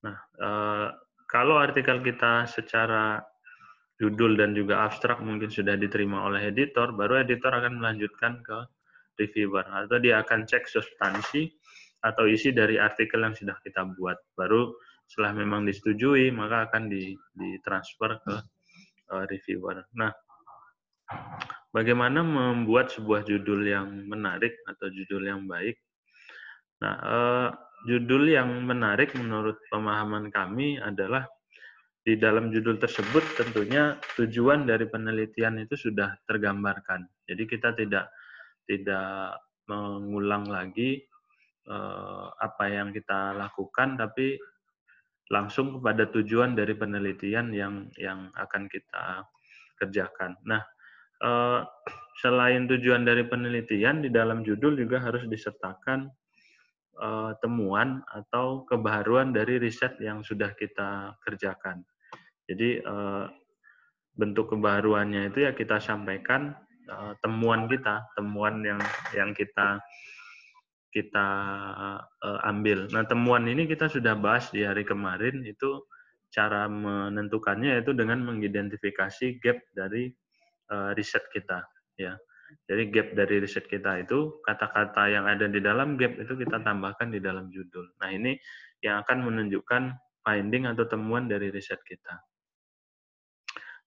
Nah, kalau artikel kita secara judul dan juga abstrak mungkin sudah diterima oleh editor, baru editor akan melanjutkan ke reviewer, atau dia akan cek substansi atau isi dari artikel yang sudah kita buat. Baru setelah memang disetujui, maka akan ditransfer ke reviewer. Nah, bagaimana membuat sebuah judul yang menarik atau judul yang baik? Nah, judul yang menarik menurut pemahaman kami adalah di dalam judul tersebut tentunya tujuan dari penelitian itu sudah tergambarkan. Jadi kita tidak mengulang lagi apa yang kita lakukan, tapi langsung kepada tujuan dari penelitian yang akan kita kerjakan. Nah, eh, selain tujuan dari penelitian, di dalam judul juga harus disertakan temuan atau kebaharuan dari riset yang sudah kita kerjakan. Jadi bentuk kebaharuannya itu ya kita sampaikan temuan kita, temuan yang kita ambil. Nah, temuan ini kita sudah bahas di hari kemarin, itu cara menentukannya yaitu dengan mengidentifikasi gap dari riset kita, ya. Jadi gap dari riset kita itu kata-kata yang ada di dalam gap itu kita tambahkan di dalam judul. Nah, ini yang akan menunjukkan finding atau temuan dari riset kita.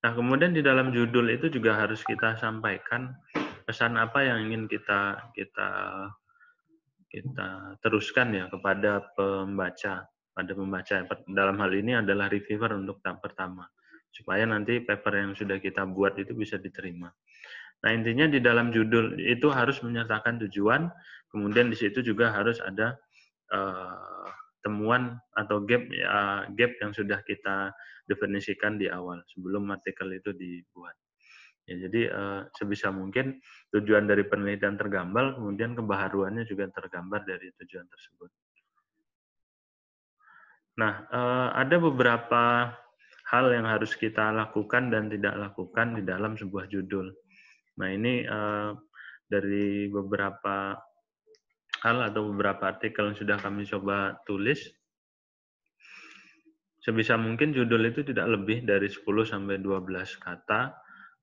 Nah, kemudian di dalam judul itu juga harus kita sampaikan pesan apa yang ingin kita teruskan ya kepada pembaca. Pada pembaca dalam hal ini adalah reviewer untuk tahap pertama, supaya nanti paper yang sudah kita buat itu bisa diterima. Nah, intinya di dalam judul itu harus menyertakan tujuan, kemudian di situ juga harus ada temuan atau gap yang sudah kita definisikan di awal sebelum artikel itu dibuat. Ya, jadi sebisa mungkin tujuan dari penelitian tergambar, kemudian kebaharuannya juga tergambar dari tujuan tersebut. Nah, ada beberapa hal yang harus kita lakukan dan tidak lakukan di dalam sebuah judul. Nah, ini dari beberapa hal atau beberapa artikel yang sudah kami coba tulis. Sebisa mungkin judul itu tidak lebih dari 10 sampai 12 kata.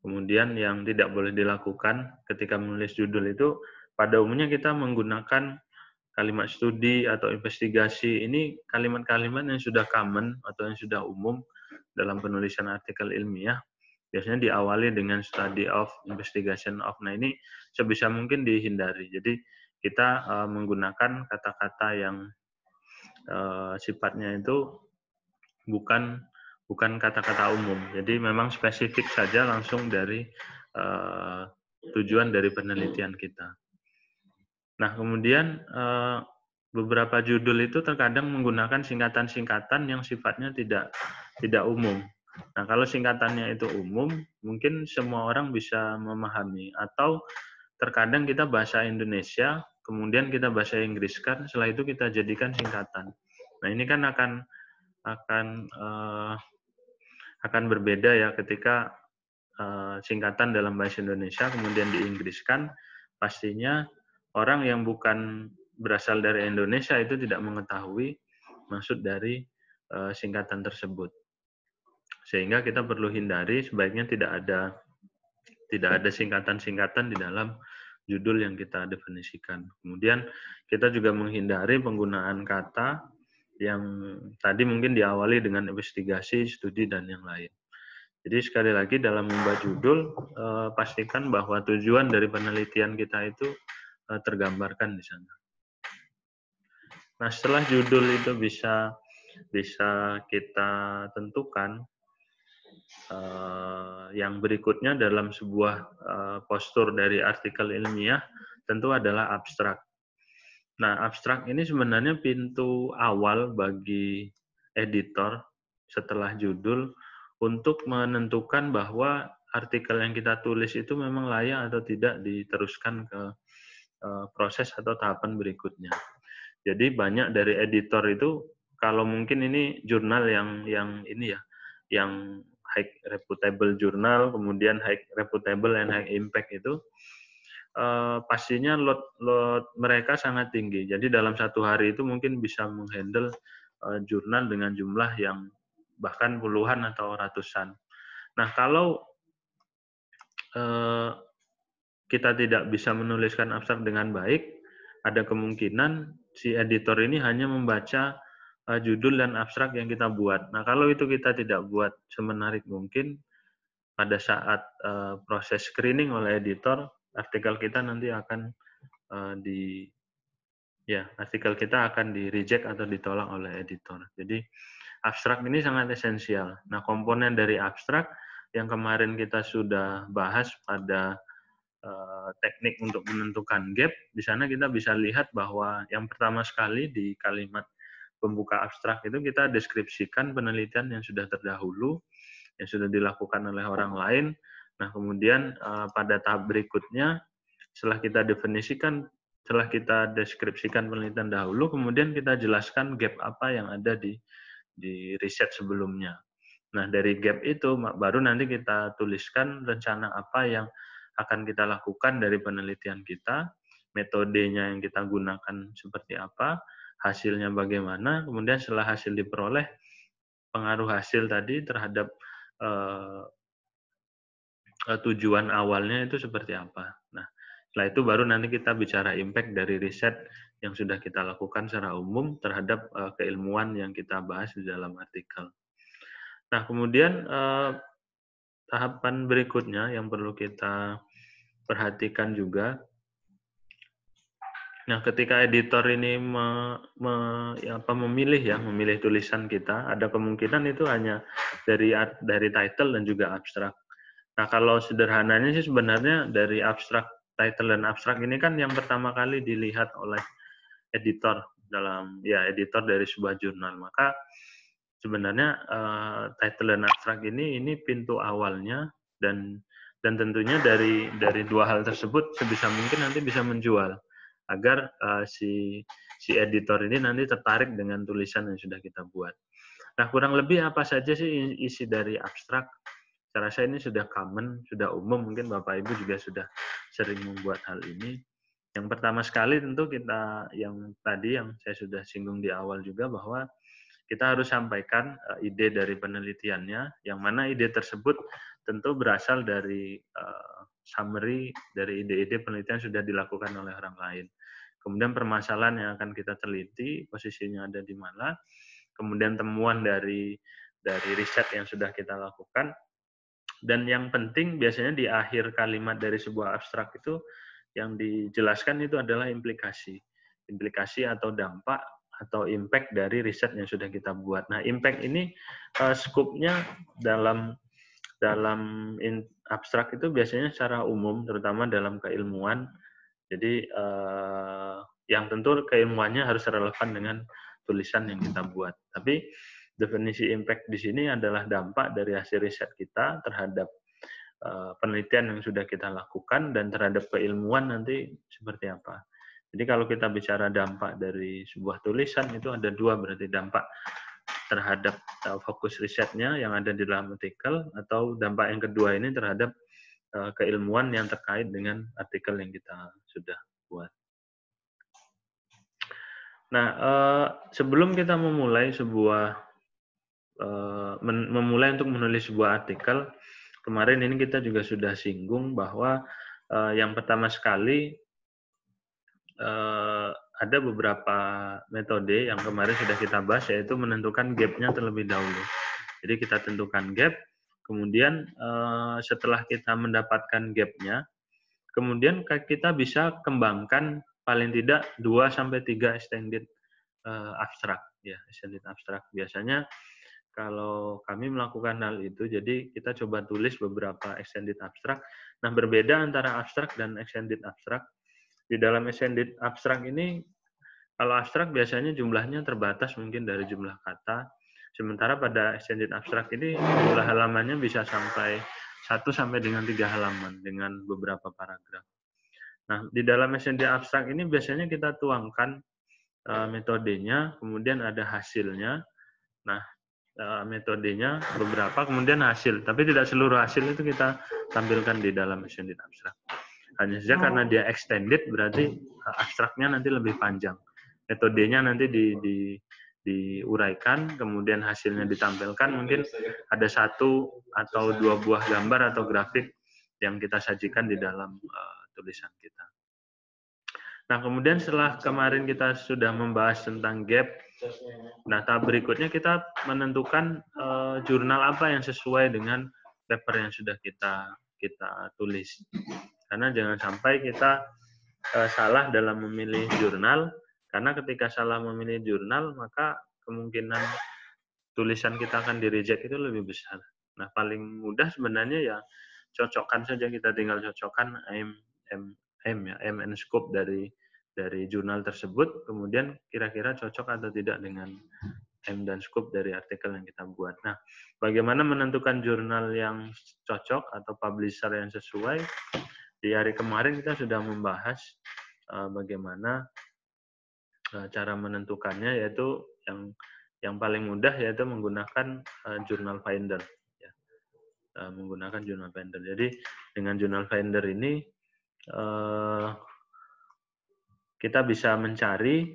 Kemudian yang tidak boleh dilakukan ketika menulis judul itu, pada umumnya kita menggunakan kalimat studi atau investigasi. Ini kalimat-kalimat yang sudah common atau yang sudah umum dalam penulisan artikel ilmiah. Biasanya diawali dengan study of, investigation of. Nah, ini sebisa mungkin dihindari. Jadi kita menggunakan kata-kata yang sifatnya itu bukan kata-kata umum. Jadi memang spesifik saja langsung dari tujuan dari penelitian kita. Nah, kemudian beberapa judul itu terkadang menggunakan singkatan-singkatan yang sifatnya tidak umum. Nah, kalau singkatannya itu umum, mungkin semua orang bisa memahami. Atau terkadang kita bahasa Indonesia, kemudian kita bahasa Inggris kan, setelah itu kita jadikan singkatan. Nah, ini kan akan berbeda ya ketika singkatan dalam bahasa Indonesia kemudian diinggriskan, pastinya orang yang bukan berasal dari Indonesia itu tidak mengetahui maksud dari singkatan tersebut. Sehingga kita perlu hindari sebaiknya tidak ada singkatan-singkatan di dalam judul yang kita definisikan. Kemudian kita juga menghindari penggunaan kata yang tadi mungkin diawali dengan investigasi, studi, dan yang lain. Jadi sekali lagi dalam membuat judul, pastikan bahwa tujuan dari penelitian kita itu tergambarkan di sana. Nah, setelah judul itu bisa kita tentukan, yang berikutnya dalam sebuah postur dari artikel ilmiah tentu adalah abstrak. Nah, abstrak ini sebenarnya pintu awal bagi editor setelah judul untuk menentukan bahwa artikel yang kita tulis itu memang layak atau tidak diteruskan ke proses atau tahapan berikutnya. Jadi banyak dari editor itu, kalau mungkin ini jurnal yang ini ya, yang high reputable jurnal, kemudian high reputable and high impact itu, pastinya load mereka sangat tinggi. Jadi dalam satu hari itu mungkin bisa menghandle jurnal dengan jumlah yang bahkan puluhan atau ratusan. Nah, kalau kita tidak bisa menuliskan abstrak dengan baik, ada kemungkinan si editor ini hanya membaca judul dan abstrak yang kita buat. Nah, kalau itu kita tidak buat semenarik mungkin, pada saat proses screening oleh editor, artikel kita nanti akan artikel kita akan di-reject atau ditolak oleh editor. Jadi, abstrak ini sangat esensial. Nah, komponen dari abstrak yang kemarin kita sudah bahas pada teknik untuk menentukan gap, di sana kita bisa lihat bahwa yang pertama sekali di kalimat pembuka abstrak itu kita deskripsikan penelitian yang sudah terdahulu, yang sudah dilakukan oleh orang lain. Nah, kemudian pada tahap berikutnya, setelah kita definisikan, setelah kita deskripsikan penelitian dahulu, kemudian kita jelaskan gap apa yang ada di riset sebelumnya. Nah, dari gap itu baru nanti kita tuliskan rencana apa yang akan kita lakukan dari penelitian kita, metodenya yang kita gunakan seperti apa, hasilnya bagaimana, kemudian setelah hasil diperoleh, pengaruh hasil tadi terhadap tujuan awalnya itu seperti apa. Nah, setelah itu baru nanti kita bicara impact dari riset yang sudah kita lakukan secara umum terhadap keilmuan yang kita bahas di dalam artikel. Nah, kemudian tahapan berikutnya yang perlu kita perhatikan juga, nah ketika editor ini memilih tulisan kita, ada kemungkinan itu hanya dari title dan juga abstrak. Nah, kalau sederhananya sih sebenarnya dari abstrak, title dan abstrak ini kan yang pertama kali dilihat oleh editor editor dari sebuah jurnal. Maka sebenarnya title dan abstrak ini pintu awalnya, dan tentunya dari dua hal tersebut sebisa mungkin nanti bisa menjual agar si editor ini nanti tertarik dengan tulisan yang sudah kita buat. Nah, kurang lebih apa saja sih isi dari abstrak? Saya rasa ini sudah common, sudah umum, mungkin Bapak Ibu juga sudah sering membuat hal ini. Yang pertama sekali tentu kita yang saya sudah singgung di awal juga, bahwa kita harus sampaikan ide dari penelitiannya, yang mana ide tersebut tentu berasal dari summary dari ide-ide penelitian yang sudah dilakukan oleh orang lain. Kemudian permasalahan yang akan kita teliti, posisinya ada di mana, kemudian temuan dari riset yang sudah kita lakukan, dan yang penting biasanya di akhir kalimat dari sebuah abstrak itu yang dijelaskan itu adalah implikasi atau dampak atau impact dari riset yang sudah kita buat. Nah, impact ini skopnya dalam abstrak itu biasanya secara umum, terutama dalam keilmuan. Jadi yang tentu keilmuannya harus relevan dengan tulisan yang kita buat. Tapi definisi impact di sini adalah dampak dari hasil riset kita terhadap penelitian yang sudah kita lakukan dan terhadap keilmuan nanti seperti apa. Jadi kalau kita bicara dampak dari sebuah tulisan itu ada dua, berarti dampak terhadap fokus risetnya yang ada di dalam artikel, atau dampak yang kedua ini terhadap keilmuan yang terkait dengan artikel yang kita sudah buat. Nah, sebelum kita memulai untuk menulis sebuah artikel, kemarin ini kita juga sudah singgung bahwa yang pertama sekali ada beberapa metode yang kemarin sudah kita bahas, yaitu menentukan gap-nya terlebih dahulu. Jadi kita tentukan gap, kemudian setelah kita mendapatkan gap-nya, kemudian kita bisa kembangkan paling tidak 2-3 extended abstrak. Ya, extended abstrak. Biasanya kalau kami melakukan hal itu, jadi kita coba tulis beberapa extended abstrak. Nah, berbeda antara abstrak dan extended abstrak. Di dalam extended abstrak ini, kalau abstrak biasanya jumlahnya terbatas mungkin dari jumlah kata. Sementara pada extended abstrak ini jumlah halamannya bisa sampai 1 sampai dengan 3 halaman dengan beberapa paragraf. Nah, di dalam extended abstrak ini biasanya kita tuangkan metodenya, kemudian ada hasilnya. Nah, metodenya beberapa, kemudian hasil. Tapi tidak seluruh hasil itu kita tampilkan di dalam extended abstrak. Hanya saja karena dia extended, berarti abstraknya nanti lebih panjang. Metodenya nanti diuraikan, kemudian hasilnya ditampilkan, mungkin ada 1 atau 2 buah gambar atau grafik yang kita sajikan di dalam tulisan kita. Nah, kemudian setelah kemarin kita sudah membahas tentang gap, nah tahap berikutnya kita menentukan jurnal apa yang sesuai dengan paper yang sudah kita tulis. Karena jangan sampai kita salah dalam memilih jurnal, karena ketika salah memilih jurnal, maka kemungkinan tulisan kita akan di-reject itu lebih besar. Nah, paling mudah sebenarnya ya cocokkan saja, kita tinggal cocokkan aim and scope dari jurnal tersebut, kemudian kira-kira cocok atau tidak dengan aim dan scope dari artikel yang kita buat. Nah, bagaimana menentukan jurnal yang cocok atau publisher yang sesuai? Di hari kemarin kita sudah membahas bagaimana cara menentukannya, yaitu yang paling mudah yaitu menggunakan Journal Finder. Ya. Menggunakan Journal Finder. Jadi dengan Journal Finder ini kita bisa mencari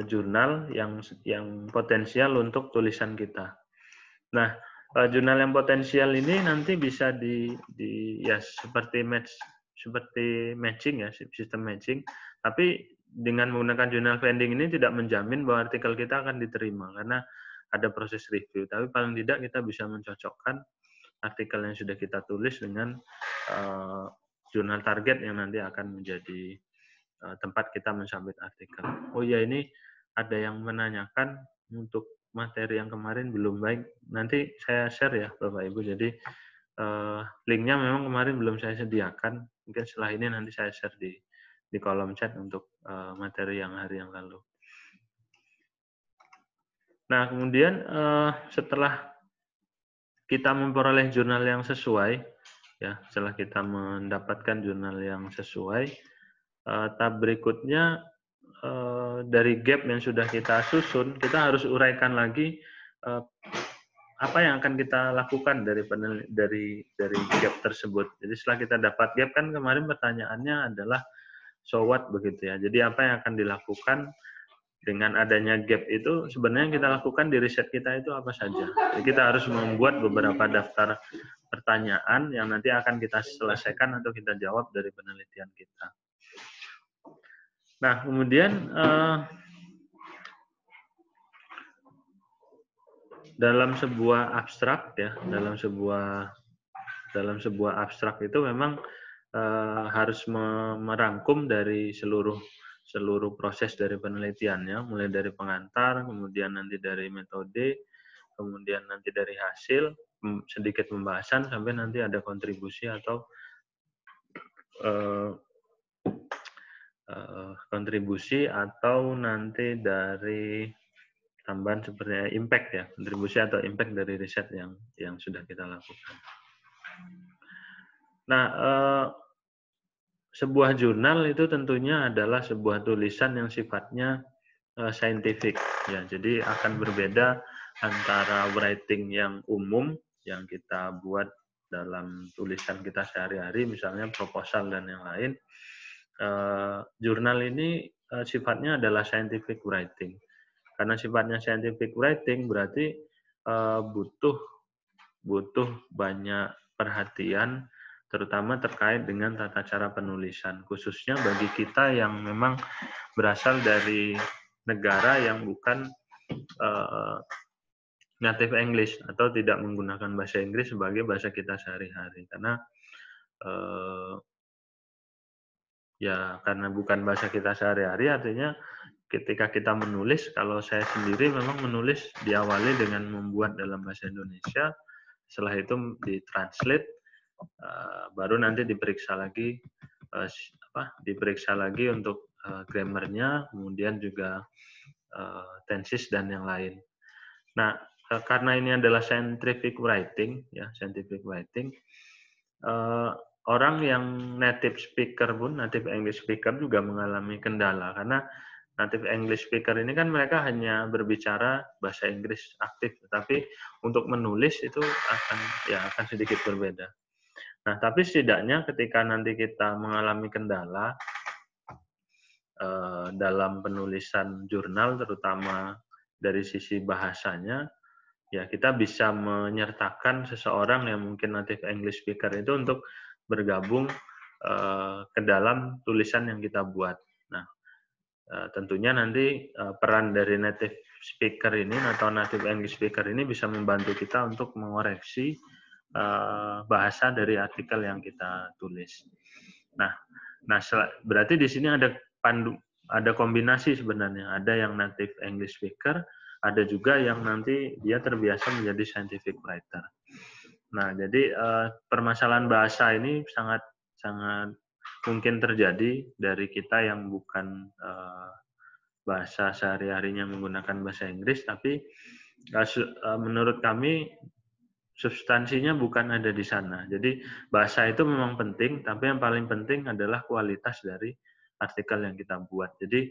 jurnal yang potensial untuk tulisan kita. Nah, jurnal yang potensial ini nanti bisa ya seperti matching ya, sistem matching. Tapi dengan menggunakan journal finding ini tidak menjamin bahwa artikel kita akan diterima, karena ada proses review. Tapi paling tidak kita bisa mencocokkan artikel yang sudah kita tulis dengan jurnal target yang nanti akan menjadi tempat kita mensubmit artikel. Oh ya, ini ada yang menanyakan untuk materi yang kemarin belum baik. Nanti saya share ya Bapak Ibu. Jadi linknya memang kemarin belum saya sediakan. Mungkin setelah ini nanti saya share di kolom chat untuk materi yang hari yang lalu. Nah, kemudian setelah kita memperoleh jurnal yang sesuai, ya setelah kita mendapatkan jurnal yang sesuai, tahap berikutnya dari gap yang sudah kita susun, kita harus uraikan lagi apa yang akan kita lakukan dari gap tersebut. Jadi setelah kita dapat gap, kan kemarin pertanyaannya adalah so what begitu ya. Jadi apa yang akan dilakukan dengan adanya gap itu, sebenarnya yang kita lakukan di riset kita itu apa saja. Jadi kita harus membuat beberapa daftar pertanyaan yang nanti akan kita selesaikan atau kita jawab dari penelitian kita. Nah, kemudian dalam sebuah abstrak ya, dalam sebuah abstrak itu memang harus merangkum dari seluruh proses dari penelitiannya, mulai dari pengantar, kemudian nanti dari metode, kemudian nanti dari hasil, sedikit pembahasan, sampai nanti ada kontribusi atau nanti dari tambahan seperti impact ya, kontribusi atau impact dari riset yang sudah kita lakukan. Nah, sebuah jurnal itu tentunya adalah sebuah tulisan yang sifatnya scientific ya. Jadi akan berbeda antara writing yang umum yang kita buat dalam tulisan kita sehari-hari, misalnya proposal dan yang lain. Jurnal ini sifatnya adalah scientific writing. Karena sifatnya scientific writing berarti butuh banyak perhatian, terutama terkait dengan tata cara penulisan, khususnya bagi kita yang memang berasal dari negara yang bukan native English atau tidak menggunakan bahasa Inggris sebagai bahasa kita sehari-hari. Karena karena bukan bahasa kita sehari-hari, artinya ketika kita menulis, kalau saya sendiri memang menulis diawali dengan membuat dalam bahasa Indonesia, setelah itu ditranslate, baru nanti diperiksa lagi untuk grammarnya, kemudian juga tenses dan yang lain. Nah, karena ini adalah scientific writing, orang yang native English speaker juga mengalami kendala, karena native English speaker ini kan mereka hanya berbicara bahasa Inggris aktif, tetapi untuk menulis itu akan sedikit berbeda. Nah, tapi setidaknya ketika nanti kita mengalami kendala dalam penulisan jurnal, terutama dari sisi bahasanya, ya kita bisa menyertakan seseorang yang mungkin native English speaker itu untuk bergabung ke dalam tulisan yang kita buat. Nah, tentunya nanti peran dari native speaker ini atau native English speaker ini bisa membantu kita untuk mengoreksi bahasa dari artikel yang kita tulis. Nah, berarti di sini ada kombinasi sebenarnya. Ada yang native English speaker, ada juga yang nanti dia terbiasa menjadi scientific writer. Nah, jadi permasalahan bahasa ini sangat mungkin terjadi dari kita yang bukan bahasa sehari-harinya menggunakan bahasa Inggris, tapi menurut kami substansinya bukan ada di sana. Jadi bahasa itu memang penting, tapi yang paling penting adalah kualitas dari artikel yang kita buat. Jadi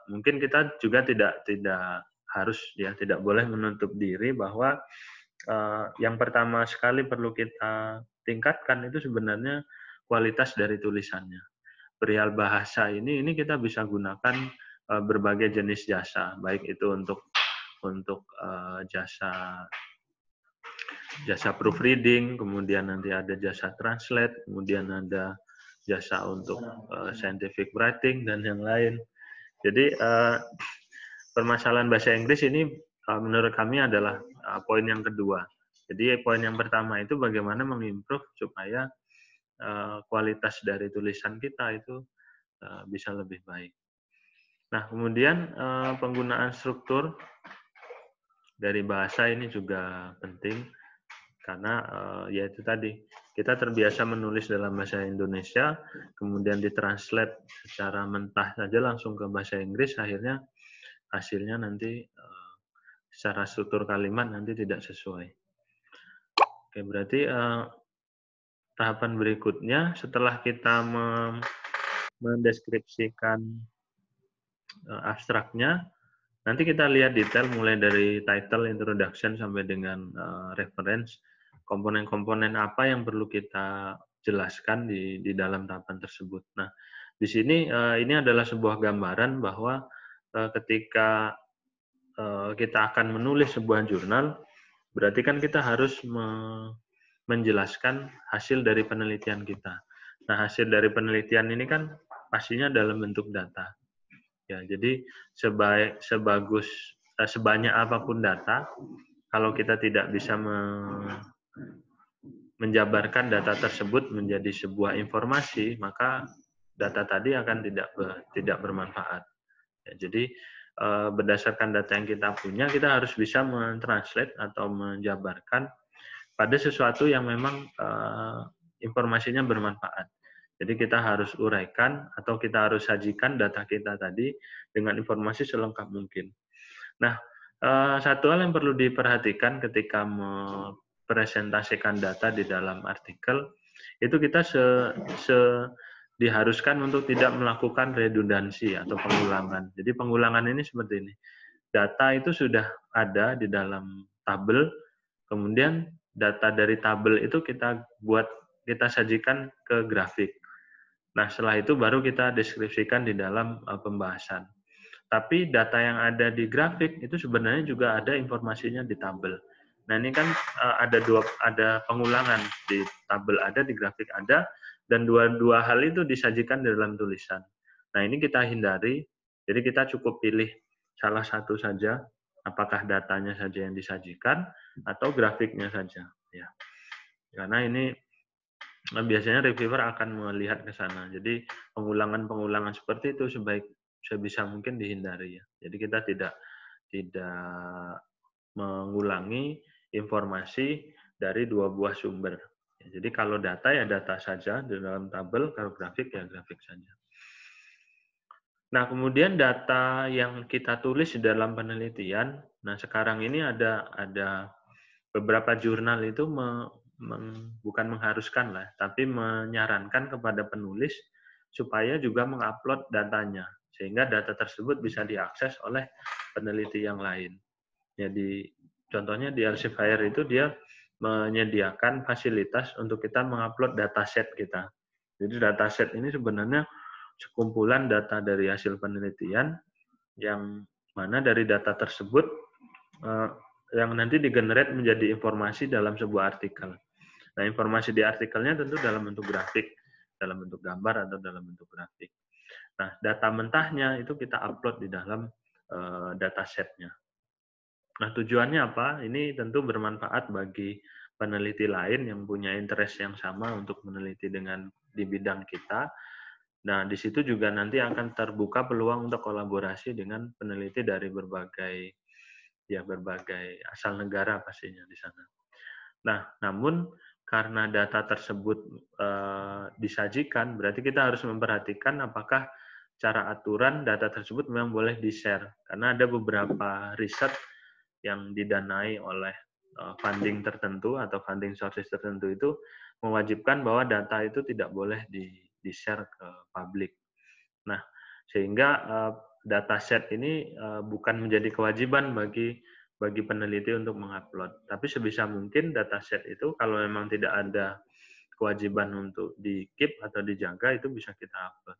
mungkin kita juga tidak harus tidak boleh menutup diri bahwa yang pertama sekali perlu kita tingkatkan itu sebenarnya kualitas dari tulisannya. Perihal bahasa ini kita bisa gunakan berbagai jenis jasa, baik itu untuk jasa proofreading, kemudian nanti ada jasa translate, kemudian ada jasa untuk scientific writing dan yang lain. Jadi permasalahan bahasa Inggris ini menurut kami adalah poin yang kedua. Jadi poin yang pertama itu bagaimana mengimprove supaya kualitas dari tulisan kita itu bisa lebih baik. Nah, kemudian penggunaan struktur dari bahasa ini juga penting karena ya itu tadi kita terbiasa menulis dalam bahasa Indonesia, kemudian ditranslate secara mentah saja langsung ke bahasa Inggris, akhirnya hasilnya nanti secara struktur kalimat nanti tidak sesuai. Oke, berarti tahapan berikutnya setelah kita mendeskripsikan abstraknya, nanti kita lihat detail mulai dari title, introduction, sampai dengan reference, komponen-komponen apa yang perlu kita jelaskan di dalam tahapan tersebut. Nah, di sini ini adalah sebuah gambaran bahwa ketika kita akan menulis sebuah jurnal, berarti kan kita harus menjelaskan hasil dari penelitian kita. Nah, hasil dari penelitian ini kan pastinya dalam bentuk data. Ya, jadi sebanyak apapun data, kalau kita tidak bisa menjabarkan data tersebut menjadi sebuah informasi, maka data tadi akan tidak bermanfaat. Ya, jadi berdasarkan data yang kita punya, kita harus bisa mentranslate atau menjabarkan pada sesuatu yang memang informasinya bermanfaat. Jadi kita harus uraikan atau kita harus sajikan data kita tadi dengan informasi selengkap mungkin. Nah, satu hal yang perlu diperhatikan ketika mempresentasikan data di dalam artikel, itu kita diharuskan untuk tidak melakukan redundansi atau pengulangan. Jadi pengulangan ini seperti ini. Data itu sudah ada di dalam tabel, kemudian data dari tabel itu kita sajikan ke grafik. Nah, setelah itu baru kita deskripsikan di dalam pembahasan. Tapi data yang ada di grafik itu sebenarnya juga ada informasinya di tabel. Nah, ini kan ada pengulangan, di tabel ada, di grafik ada, dan dua hal itu disajikan di dalam tulisan. Nah, ini kita hindari, jadi kita cukup pilih salah satu saja, apakah datanya saja yang disajikan atau grafiknya saja. Ya. Karena ini biasanya reviewer akan melihat ke sana. Jadi pengulangan-pengulangan seperti itu sebisa mungkin dihindari ya. Jadi kita tidak mengulangi informasi dari dua buah sumber. Jadi kalau data ya data saja di dalam tabel, kalau grafik ya grafik saja. Nah, kemudian data yang kita tulis di dalam penelitian, nah sekarang ini ada beberapa jurnal itu bukan mengharuskan lah, tapi menyarankan kepada penulis supaya juga mengupload datanya, sehingga data tersebut bisa diakses oleh peneliti yang lain. Jadi contohnya di Elsevier itu dia menyediakan fasilitas untuk kita mengupload dataset kita. Jadi dataset ini sebenarnya sekumpulan data dari hasil penelitian yang mana dari data tersebut yang nanti digenerate menjadi informasi dalam sebuah artikel. Nah, informasi di artikelnya tentu dalam bentuk grafik, dalam bentuk gambar atau dalam bentuk grafik. Nah, data mentahnya itu kita upload di dalam dataset-nya. Nah, tujuannya apa? Ini tentu bermanfaat bagi peneliti lain yang punya interest yang sama untuk meneliti di bidang kita. Nah, di situ juga nanti akan terbuka peluang untuk kolaborasi dengan peneliti dari berbagai asal negara pastinya di sana. Nah, namun karena data tersebut disajikan, berarti kita harus memperhatikan apakah cara aturan data tersebut memang boleh di-share. Karena ada beberapa riset yang didanai oleh funding tertentu atau funding sources tertentu itu mewajibkan bahwa data itu tidak boleh di-share ke publik. Nah, sehingga dataset ini bukan menjadi kewajiban bagi peneliti untuk mengupload. Tapi sebisa mungkin dataset itu kalau memang tidak ada kewajiban untuk di-keep atau dijaga, itu bisa kita upload.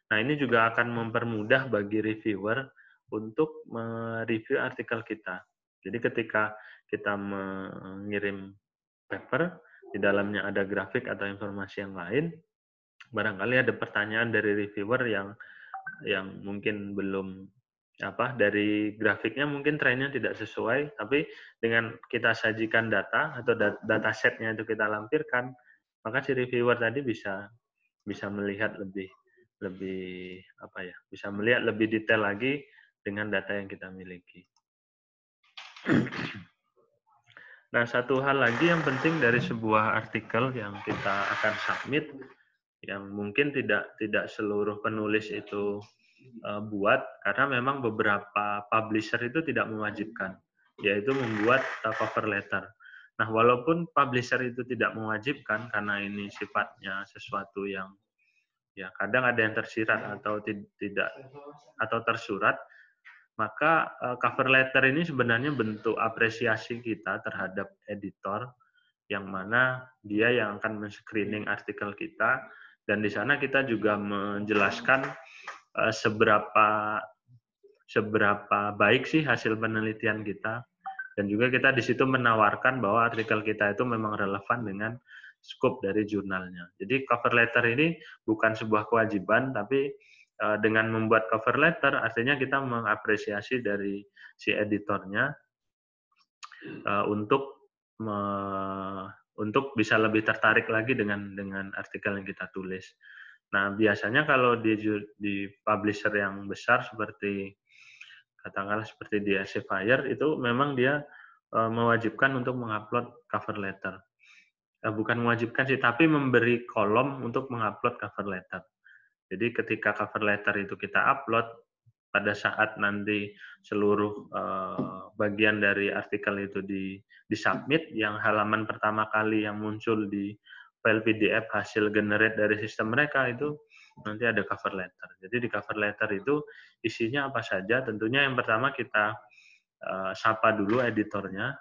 Nah, ini juga akan mempermudah bagi reviewer untuk mereview artikel kita. Jadi ketika kita mengirim paper, di dalamnya ada grafik atau informasi yang lain, barangkali ada pertanyaan dari reviewer yang mungkin belum dari grafiknya mungkin trennya tidak sesuai, tapi dengan kita sajikan data atau datasetnya itu kita lampirkan, maka si reviewer tadi bisa melihat bisa melihat lebih detail lagi dengan data yang kita miliki. Nah, satu hal lagi yang penting dari sebuah artikel yang kita akan submit, yang mungkin tidak seluruh penulis itu buat, karena memang beberapa publisher itu tidak mewajibkan, yaitu membuat cover letter. Nah, walaupun publisher itu tidak mewajibkan, karena ini sifatnya sesuatu yang ya kadang ada yang tersirat atau tidak atau tersurat, maka cover letter ini sebenarnya bentuk apresiasi kita terhadap editor, yang mana dia yang akan men-screening artikel kita, dan di sana kita juga menjelaskan seberapa baik sih hasil penelitian kita, dan juga kita di situ menawarkan bahwa artikel kita itu memang relevan dengan scope dari jurnalnya. Jadi cover letter ini bukan sebuah kewajiban, tapi dengan membuat cover letter artinya kita mengapresiasi dari si editornya untuk bisa lebih tertarik lagi dengan artikel yang kita tulis. Nah, biasanya kalau di publisher yang besar seperti katakanlah seperti di Elsevier, itu memang dia mewajibkan untuk mengupload cover letter. Bukan mewajibkan sih, tapi memberi kolom untuk mengupload cover letter. Jadi ketika cover letter itu kita upload, pada saat nanti seluruh bagian dari artikel itu disubmit, yang halaman pertama kali yang muncul di file PDF hasil generate dari sistem mereka itu nanti ada cover letter. Jadi di cover letter itu isinya apa saja? Tentunya yang pertama kita sapa dulu editornya.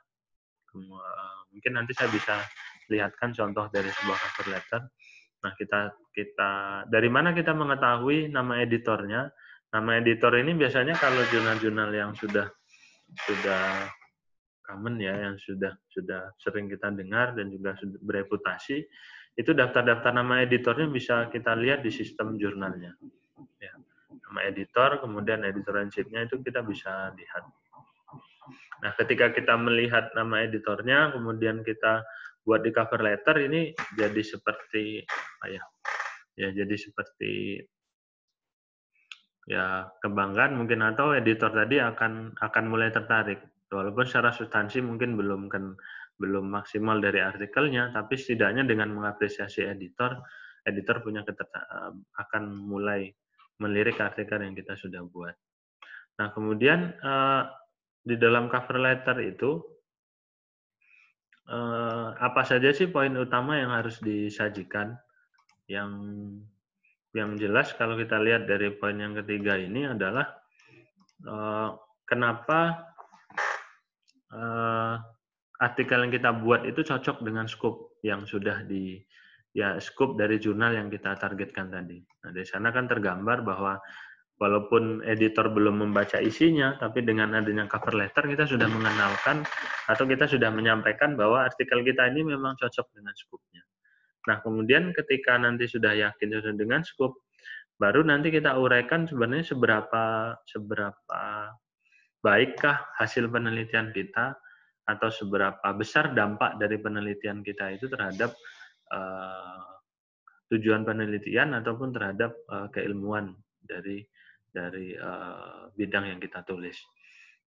Mungkin nanti saya bisa lihatkan contoh dari sebuah cover letter. Nah, kita dari mana kita mengetahui nama editornya? Nama editor ini biasanya kalau jurnal-jurnal yang sudah common ya, yang sudah sering kita dengar dan juga sudah bereputasi, itu daftar-daftar nama editornya bisa kita lihat di sistem jurnalnya. Ya, nama editor, kemudian editor-in-chief-nya itu kita bisa lihat. Nah, ketika kita melihat nama editornya, kemudian kita buat di cover letter, ini jadi seperti jadi seperti kebanggaan mungkin, atau editor tadi akan mulai tertarik, walaupun secara substansi mungkin belum maksimal dari artikelnya, tapi setidaknya dengan mengapresiasi editor akan mulai melirik artikel yang kita sudah buat. Nah, kemudian di dalam cover letter itu apa saja sih poin utama yang harus disajikan? Yang jelas kalau kita lihat dari poin yang ketiga ini adalah kenapa artikel yang kita buat itu cocok dengan scope yang sudah scope dari jurnal yang kita targetkan tadi. Nah, dari sana kan tergambar bahwa walaupun editor belum membaca isinya, tapi dengan adanya cover letter kita sudah mengenalkan atau kita sudah menyampaikan bahwa artikel kita ini memang cocok dengan scope-nya. Nah, kemudian ketika nanti sudah yakin sudah dengan scope, baru nanti kita uraikan sebenarnya seberapa baikkah hasil penelitian kita atau seberapa besar dampak dari penelitian kita itu terhadap tujuan penelitian ataupun terhadap keilmuan dari bidang yang kita tulis.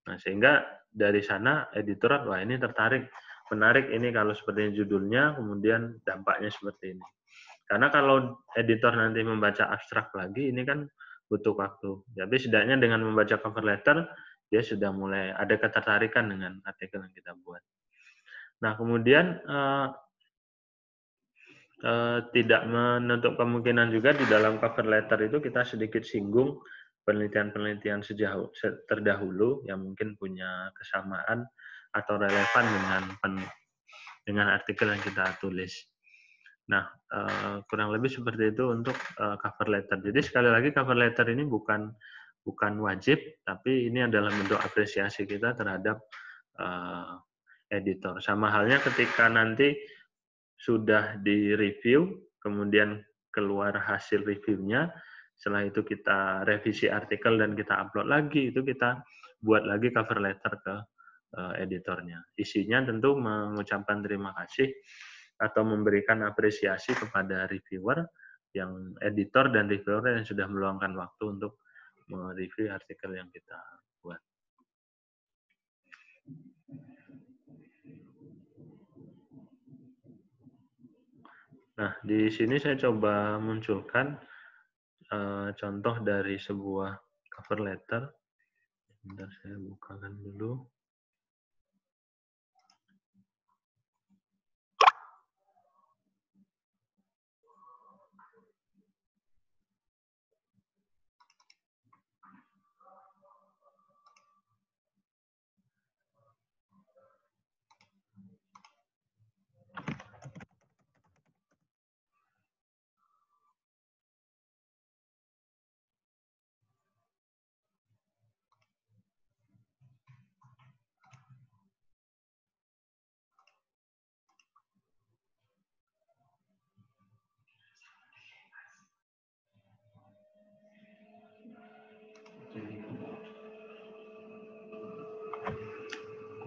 Nah, sehingga dari sana editor, wah ini menarik ini kalau seperti judulnya, kemudian dampaknya seperti ini. Karena kalau editor nanti membaca abstrak lagi, ini kan butuh waktu. Tapi setidaknya dengan membaca cover letter, dia sudah mulai ada ketertarikan dengan artikel yang kita buat. Nah, kemudian tidak menutup kemungkinan juga di dalam cover letter itu kita sedikit singgung penelitian-penelitian terdahulu yang mungkin punya kesamaan atau relevan dengan artikel yang kita tulis. Nah, kurang lebih seperti itu untuk cover letter. Jadi sekali lagi cover letter ini bukan wajib, tapi ini adalah bentuk apresiasi kita terhadap editor. Sama halnya ketika nanti sudah di-review, kemudian keluar hasil reviewnya, setelah itu kita revisi artikel dan kita upload lagi, itu kita buat lagi cover letter ke editornya. Isinya tentu mengucapkan terima kasih atau memberikan apresiasi kepada reviewer, yang editor dan reviewer yang sudah meluangkan waktu untuk mereview artikel yang kita buat. Nah, di sini saya coba munculkan contoh dari sebuah cover letter. Bentar, saya bukakan dulu.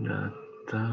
Data.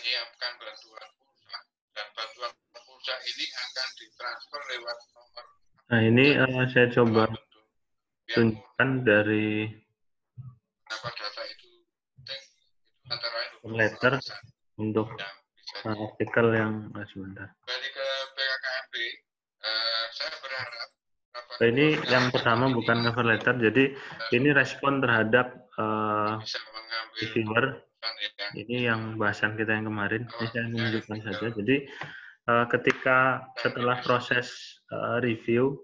menyiapkan bantuan pulsa, dan bantuan pulsa ini akan ditransfer lewat nomor. Nah, ini saya coba tunjukkan dari data itu antara lain letter untuk artikel yang sebentar. Kembali ke PKKMB, saya berharap ini yang pertama bukan cover letter, jadi ini respon terhadap reviewer. Ini yang bahasan kita yang kemarin. Ini saya menunjukkan saja. Jadi ketika setelah proses review,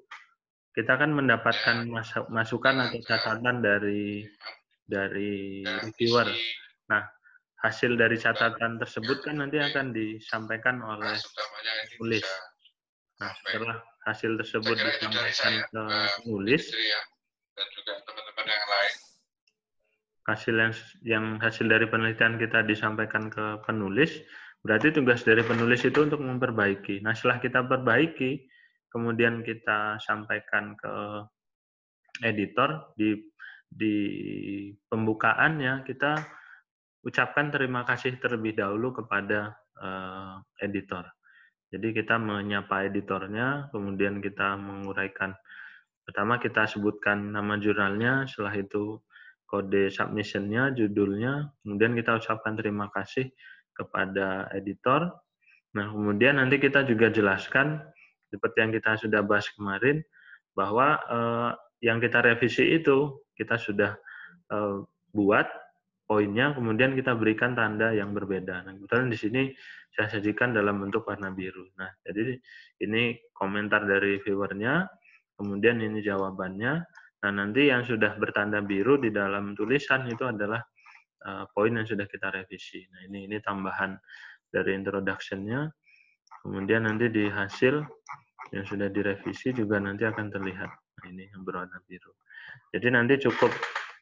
kita kan mendapatkan masukan atau catatan dari reviewer. Nah, hasil dari catatan tersebut kan nanti akan disampaikan oleh penulis. Nah, setelah hasil tersebut disampaikan ke penulis, dan juga teman-teman yang lain, hasil dari penelitian kita disampaikan ke penulis, berarti tugas dari penulis itu untuk memperbaiki. Nah, setelah kita perbaiki, kemudian kita sampaikan ke editor di pembukaannya kita ucapkan terima kasih terlebih dahulu kepada editor. Jadi kita menyapa editornya, kemudian kita menguraikan. Pertama kita sebutkan nama jurnalnya, setelah itu kode submission-nya, judulnya, kemudian kita ucapkan terima kasih kepada editor. Nah, kemudian nanti kita juga jelaskan, seperti yang kita sudah bahas kemarin, bahwa yang kita revisi itu kita sudah buat poinnya, kemudian kita berikan tanda yang berbeda. Nah, kebetulan di sini saya sajikan dalam bentuk warna biru. Nah, jadi ini komentar dari viewernya, kemudian ini jawabannya. Nah, nanti yang sudah bertanda biru di dalam tulisan itu adalah poin yang sudah kita revisi. Nah, ini tambahan dari introduction-nya. Kemudian nanti di hasil yang sudah direvisi juga nanti akan terlihat. Nah, ini yang berwarna biru. Jadi nanti cukup.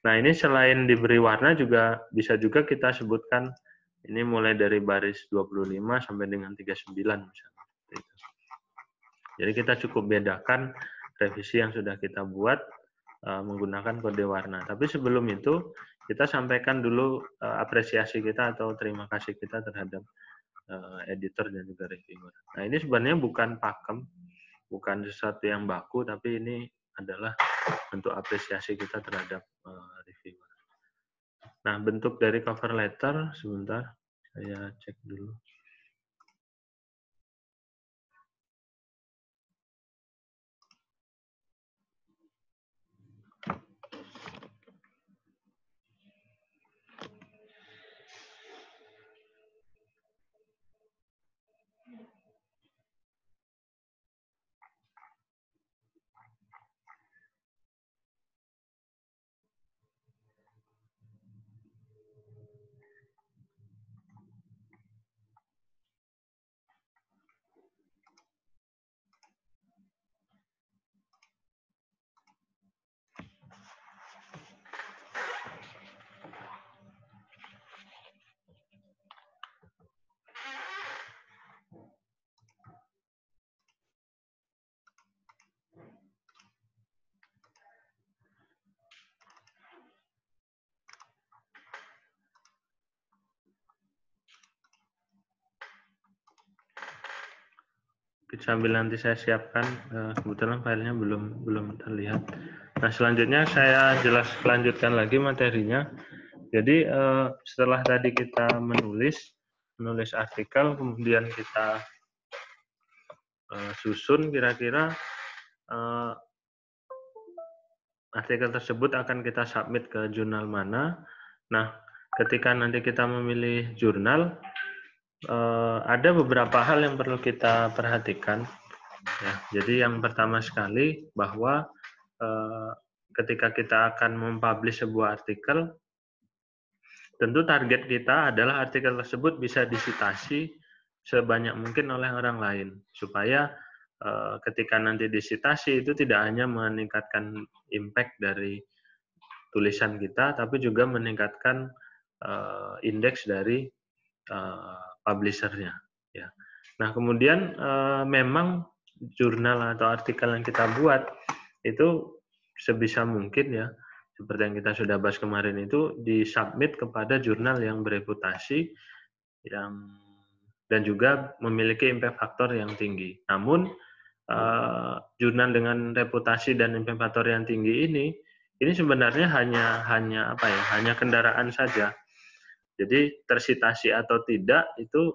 Nah, ini selain diberi warna juga bisa juga kita sebutkan ini mulai dari baris 25 sampai dengan 39 misalnya. Jadi kita cukup bedakan revisi yang sudah kita buat menggunakan kode warna. Tapi sebelum itu kita sampaikan dulu apresiasi kita atau terima kasih kita terhadap editor dan juga reviewer. Nah, ini sebenarnya bukan pakem, bukan sesuatu yang baku, tapi ini adalah bentuk apresiasi kita terhadap reviewer. Nah, bentuk dari cover letter, sebentar, saya cek dulu. Sambil nanti saya siapkan, kebetulan filenya belum terlihat. Nah, selanjutnya saya lanjutkan lagi materinya. Jadi setelah tadi kita menulis artikel, kemudian kita susun kira-kira artikel tersebut akan kita submit ke jurnal mana. Nah, ketika nanti kita memilih jurnal, ada beberapa hal yang perlu kita perhatikan. Ya, jadi yang pertama sekali bahwa ketika kita akan mempublish sebuah artikel, tentu target kita adalah artikel tersebut bisa disitasi sebanyak mungkin oleh orang lain, supaya ketika nanti disitasi itu tidak hanya meningkatkan impact dari tulisan kita, tapi juga meningkatkan indeks dari publisher-nya. Ya. Nah, kemudian memang jurnal atau artikel yang kita buat itu sebisa mungkin ya, seperti yang kita sudah bahas kemarin itu disubmit kepada jurnal yang bereputasi dan juga memiliki impact factor yang tinggi. Namun jurnal dengan reputasi dan impact factor yang tinggi ini sebenarnya hanya kendaraan saja. Jadi tersitasi atau tidak itu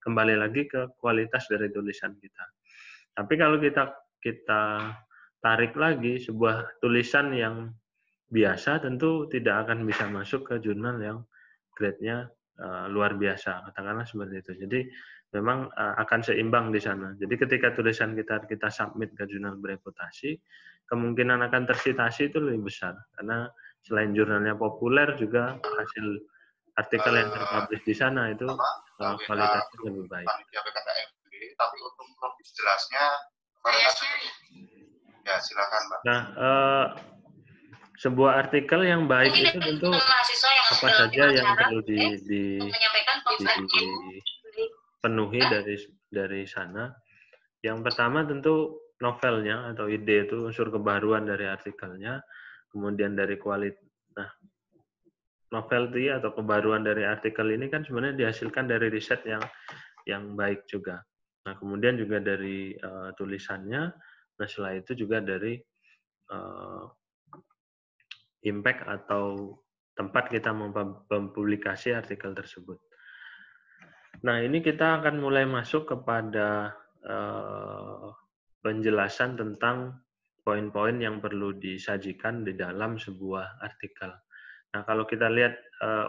kembali lagi ke kualitas dari tulisan kita. Tapi kalau kita tarik lagi sebuah tulisan yang biasa tentu tidak akan bisa masuk ke jurnal yang grade-nya luar biasa, katakanlah seperti itu. Jadi memang akan seimbang di sana. Jadi ketika tulisan kita submit ke jurnal bereputasi, kemungkinan akan tersitasi itu lebih besar karena selain jurnalnya populer juga hasil artikel yang terpublish di sana itu kualitasnya lebih baik. Tapi untuk lebih jelasnya, ya silakan Mbak. Nah, sebuah artikel yang baik itu tentu apa saja yang perlu dipenuhi dari sana. Yang pertama tentu novelnya atau ide itu unsur kebaruan dari artikelnya, kemudian dari kualitas. Nah, novelty atau kebaruan dari artikel ini kan sebenarnya dihasilkan dari riset yang baik juga. Nah, kemudian juga dari tulisannya. Nah, setelah itu juga dari impact atau tempat kita mempublikasi artikel tersebut. Nah, ini kita akan mulai masuk kepada penjelasan tentang poin-poin yang perlu disajikan di dalam sebuah artikel. Nah, kalau kita lihat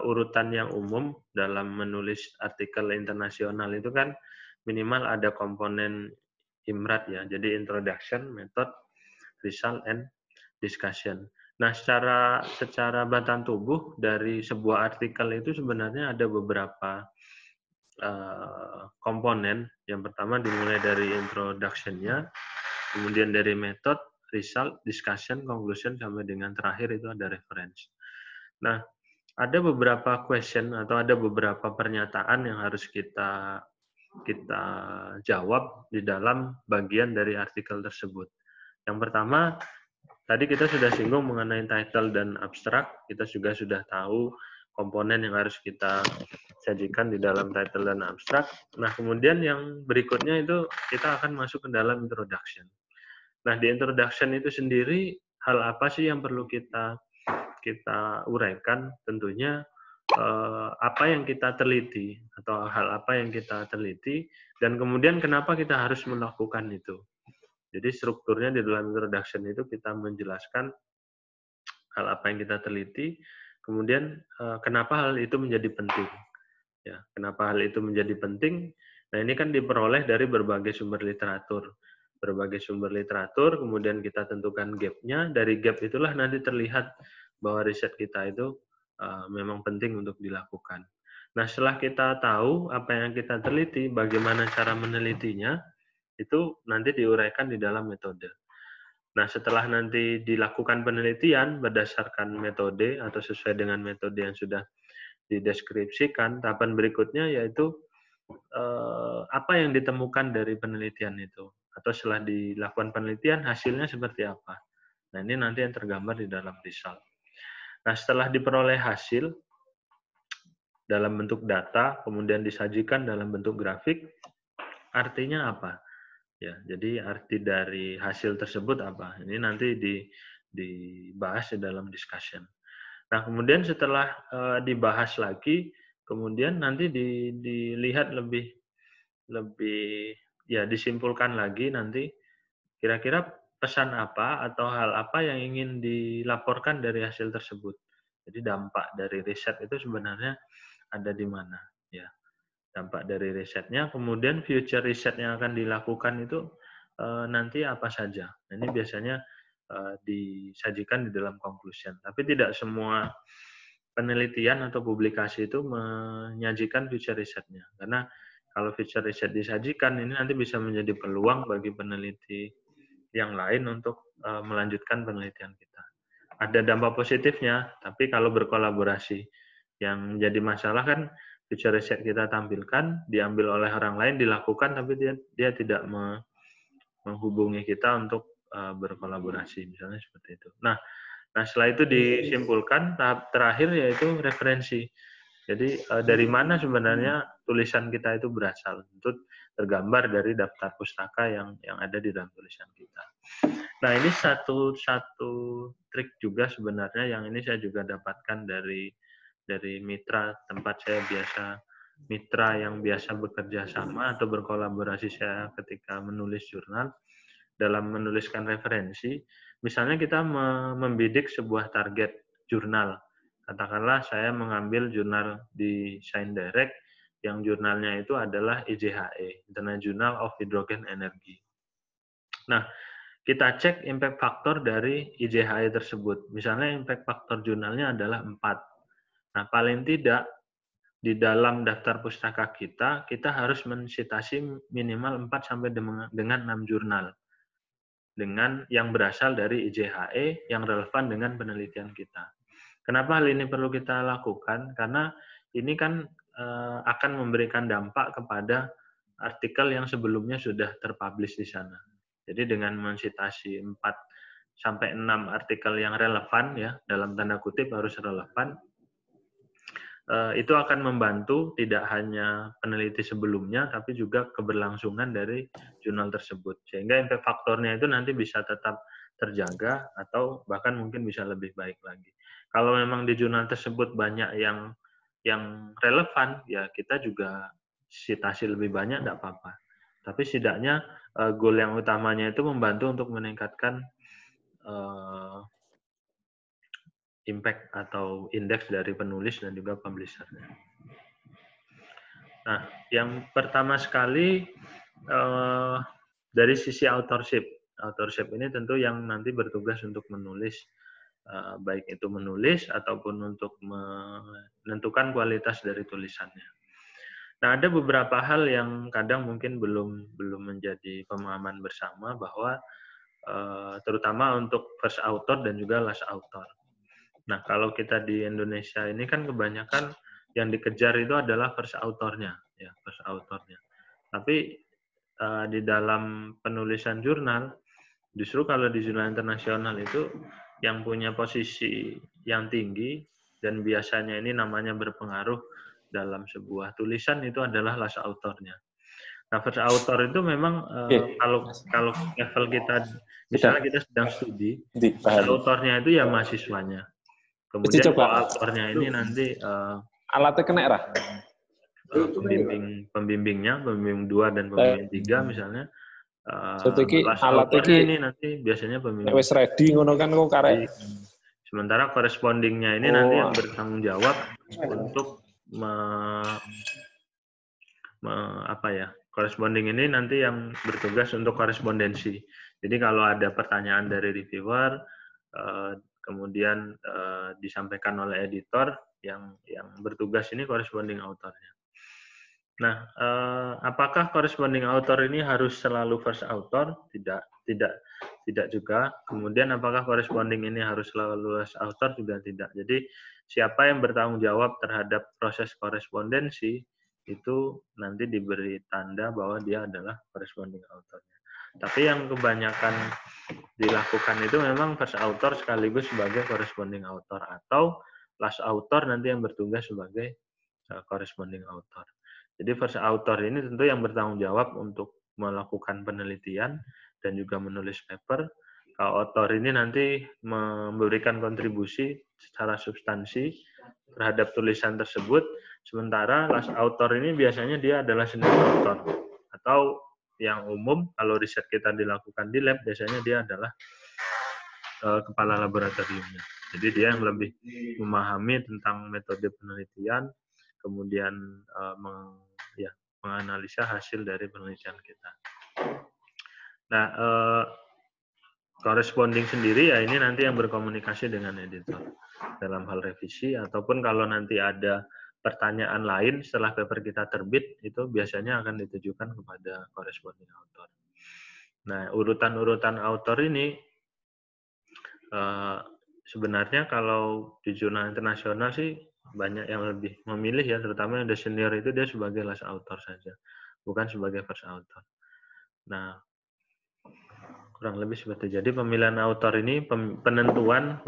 urutan yang umum dalam menulis artikel internasional itu kan minimal ada komponen IMRAD ya, jadi introduction, method, result, and discussion. Nah, secara batang tubuh dari sebuah artikel itu sebenarnya ada beberapa komponen. Yang pertama dimulai dari introduction-nya, kemudian dari method, result, discussion, conclusion, sampai dengan terakhir itu ada reference. Nah, ada beberapa question atau ada beberapa pernyataan yang harus kita jawab di dalam bagian dari artikel tersebut. Yang pertama, tadi kita sudah singgung mengenai title dan abstrak. Kita juga sudah tahu komponen yang harus kita sajikan di dalam title dan abstrak. Nah, kemudian yang berikutnya itu kita akan masuk ke dalam introduction. Nah, di introduction itu sendiri, hal apa sih yang perlu kita uraikan? Tentunya apa yang kita teliti atau hal apa yang kita teliti, dan kemudian kenapa kita harus melakukan itu. Jadi strukturnya di dalam introduction itu kita menjelaskan hal apa yang kita teliti, kemudian kenapa hal itu menjadi penting. Ya, kenapa hal itu menjadi penting? Nah, ini kan diperoleh dari berbagai sumber literatur. Berbagai sumber literatur, kemudian kita tentukan gap-nya. Dari gap itulah nanti terlihat bahwa riset kita itu memang penting untuk dilakukan. Nah, setelah kita tahu apa yang kita teliti, bagaimana cara menelitinya, itu nanti diuraikan di dalam metode. Nah, setelah nanti dilakukan penelitian berdasarkan metode atau sesuai dengan metode yang sudah dideskripsikan, tahapan berikutnya yaitu apa yang ditemukan dari penelitian itu. Atau setelah dilakukan penelitian, hasilnya seperti apa. Nah, ini nanti yang tergambar di dalam result. Nah, setelah diperoleh hasil dalam bentuk data, kemudian disajikan dalam bentuk grafik, artinya apa? Ya, jadi arti dari hasil tersebut apa? Ini nanti dibahas di dalam discussion. Nah, kemudian setelah dibahas lagi, kemudian nanti dilihat lebih ya disimpulkan lagi nanti kira-kira pesan apa atau hal apa yang ingin dilaporkan dari hasil tersebut. Jadi dampak dari riset itu sebenarnya ada di mana, ya. Dampak dari risetnya, kemudian future riset yang akan dilakukan itu nanti apa saja. Ini biasanya disajikan di dalam conclusion. Tapi tidak semua penelitian atau publikasi itu menyajikan future risetnya. Karena kalau future riset disajikan, ini nanti bisa menjadi peluang bagi peneliti yang lain untuk melanjutkan penelitian kita. Ada dampak positifnya, tapi kalau berkolaborasi. Yang menjadi masalah kan future riset kita tampilkan, diambil oleh orang lain, dilakukan, tapi dia tidak menghubungi kita untuk berkolaborasi, misalnya seperti itu. Nah, setelah itu disimpulkan, tahap terakhir yaitu referensi. Jadi dari mana sebenarnya tulisan kita itu berasal? Itu tergambar dari daftar pustaka yang ada di dalam tulisan kita. Nah, ini satu trik juga sebenarnya yang ini saya juga dapatkan dari mitra tempat saya mitra yang biasa bekerja sama atau berkolaborasi saya ketika menulis jurnal. Dalam menuliskan referensi, misalnya kita membidik sebuah target jurnal, Katakanlah saya mengambil jurnal di Science Direct yang jurnalnya itu adalah IJHE, International Journal of Hydrogen Energy. Nah, kita cek impact factor dari IJHE tersebut. Misalnya impact factor jurnalnya adalah 4. Nah, paling tidak di dalam daftar pustaka kita harus mensitasi minimal 4 sampai dengan 6 jurnal dengan yang berasal dari IJHE yang relevan dengan penelitian kita. Kenapa hal ini perlu kita lakukan? Karena ini kan akan memberikan dampak kepada artikel yang sebelumnya sudah terpublish di sana. Jadi dengan mensitasi 4 sampai 6 artikel yang relevan, ya dalam tanda kutip harus relevan, itu akan membantu tidak hanya peneliti sebelumnya, tapi juga keberlangsungan dari jurnal tersebut. Sehingga impact faktornya itu nanti bisa tetap terjaga atau bahkan mungkin bisa lebih baik lagi. Kalau memang di jurnal tersebut banyak yang relevan, ya kita juga citasi lebih banyak, tidak apa-apa. Tapi setidaknya goal yang utamanya itu membantu untuk meningkatkan impact atau indeks dari penulis dan juga publisher-nya. Nah, yang pertama sekali dari sisi authorship. Authorship ini tentu yang nanti bertugas untuk menulis, baik itu menulis ataupun untuk menentukan kualitas dari tulisannya. Nah, ada beberapa hal yang kadang mungkin belum menjadi pemahaman bersama bahwa terutama untuk first author dan juga last author. Nah, kalau kita di Indonesia ini kan kebanyakan yang dikejar itu adalah first author-nya, ya, first author-nya. Tapi di dalam penulisan jurnal, justru kalau di jurnal internasional itu yang punya posisi yang tinggi dan biasanya ini namanya berpengaruh dalam sebuah tulisan itu adalah last author-nya. Nah, first author itu memang kalau level kita, misalnya kita sedang studi, first author-nya itu ya mahasiswanya. Kemudian koautornya ini nanti alatnya kena lah. Pembimbing 2 dan pembimbing 3 misalnya. Last alat autornya ini nanti biasanya pembimbing. Wis ready ngono kan kok karek. Sementara correspondingnya ini nanti yang bertanggung jawab untuk corresponding ini nanti yang bertugas untuk korespondensi. Jadi kalau ada pertanyaan dari reviewer, kemudian disampaikan oleh editor, yang bertugas ini corresponding author-nya. Nah, apakah corresponding author ini harus selalu first author? Tidak juga. Kemudian apakah corresponding ini harus selalu last author? Juga tidak. Jadi siapa yang bertanggung jawab terhadap proses korespondensi itu nanti diberi tanda bahwa dia adalah corresponding author-nya. Tapi yang kebanyakan dilakukan itu memang first author sekaligus sebagai corresponding author, atau last author nanti yang bertugas sebagai corresponding author. Jadi first author ini tentu yang bertanggung jawab untuk melakukan penelitian dan juga menulis paper. Author ini nanti memberikan kontribusi secara substansi terhadap tulisan tersebut. Sementara last author ini biasanya dia adalah senior author, atau yang umum kalau riset kita dilakukan di lab biasanya dia adalah kepala laboratoriumnya. Jadi dia yang lebih memahami tentang metode penelitian, kemudian menganalisa hasil dari penelitian kita. Nah, corresponding sendiri ya ini nanti yang berkomunikasi dengan editor dalam hal revisi, ataupun kalau nanti ada pertanyaan lain setelah paper kita terbit, itu biasanya akan ditujukan kepada corresponding author. Nah, urutan-urutan author ini sebenarnya kalau di jurnal internasional sih banyak yang lebih memilih ya, terutama yang udah senior itu dia sebagai last author saja, bukan sebagai first author. Nah, kurang lebih seperti itu. Jadi pemilihan author ini, penentuan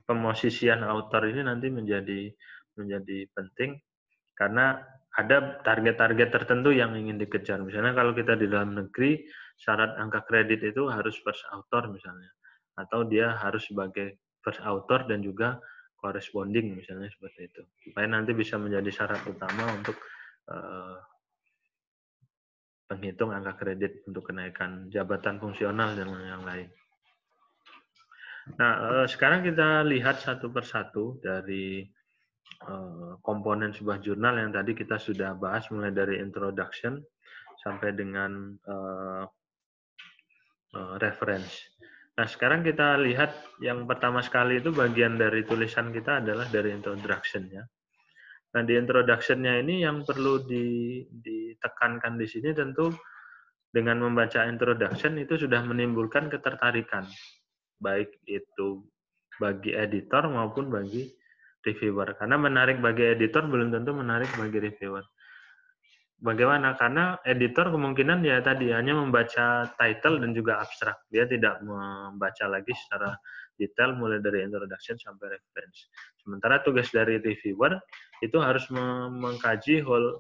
pemosisian author ini nanti menjadi penting karena ada target-target tertentu yang ingin dikejar. Misalnya kalau kita di dalam negeri, syarat angka kredit itu harus first author misalnya, atau dia harus sebagai first author dan juga corresponding misalnya seperti itu, supaya nanti bisa menjadi syarat utama untuk penghitung angka kredit untuk kenaikan jabatan fungsional dan yang lain. Nah, sekarang kita lihat satu persatu dari komponen sebuah jurnal yang tadi kita sudah bahas mulai dari introduction sampai dengan reference. Nah, sekarang kita lihat yang pertama sekali itu bagian dari tulisan kita adalah dari introduction-nya. Nah, di introduction-nya ini yang perlu ditekankan di sini tentu dengan membaca introduction itu sudah menimbulkan ketertarikan, baik itu bagi editor maupun bagi reviewer. Karena menarik bagi editor belum tentu menarik bagi reviewer. Bagaimana? Karena editor kemungkinan ya tadi hanya membaca title dan juga abstrak. Dia tidak membaca lagi secara detail mulai dari introduction sampai reference. Sementara tugas dari reviewer itu harus mengkaji whole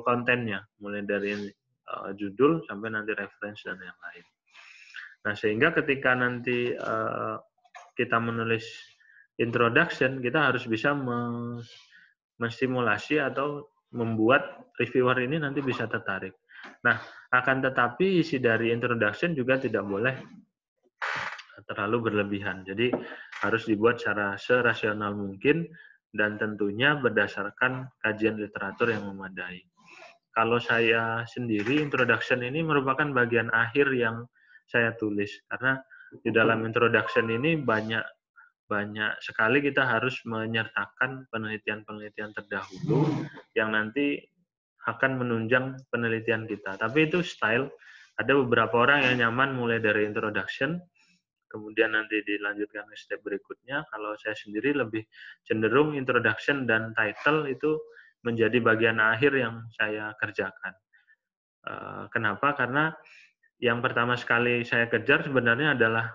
kontennya, mulai dari judul sampai nanti reference dan yang lain. Nah, sehingga ketika nanti kita menulis introduction, kita harus bisa menstimulasi atau membuat reviewer ini nanti bisa tertarik. Nah, akan tetapi isi dari introduction juga tidak boleh terlalu berlebihan. Jadi harus dibuat secara serasional mungkin dan tentunya berdasarkan kajian literatur yang memadai. Kalau saya sendiri, introduction ini merupakan bagian akhir yang saya tulis. Karena di dalam introduction ini banyak sekali kita harus menyertakan penelitian-penelitian terdahulu yang nanti akan menunjang penelitian kita. Tapi itu style. Ada beberapa orang yang nyaman mulai dari introduction, kemudian nanti dilanjutkan ke step berikutnya. Kalau saya sendiri lebih cenderung introduction dan title itu menjadi bagian akhir yang saya kerjakan. Kenapa? Karena yang pertama sekali saya kejar sebenarnya adalah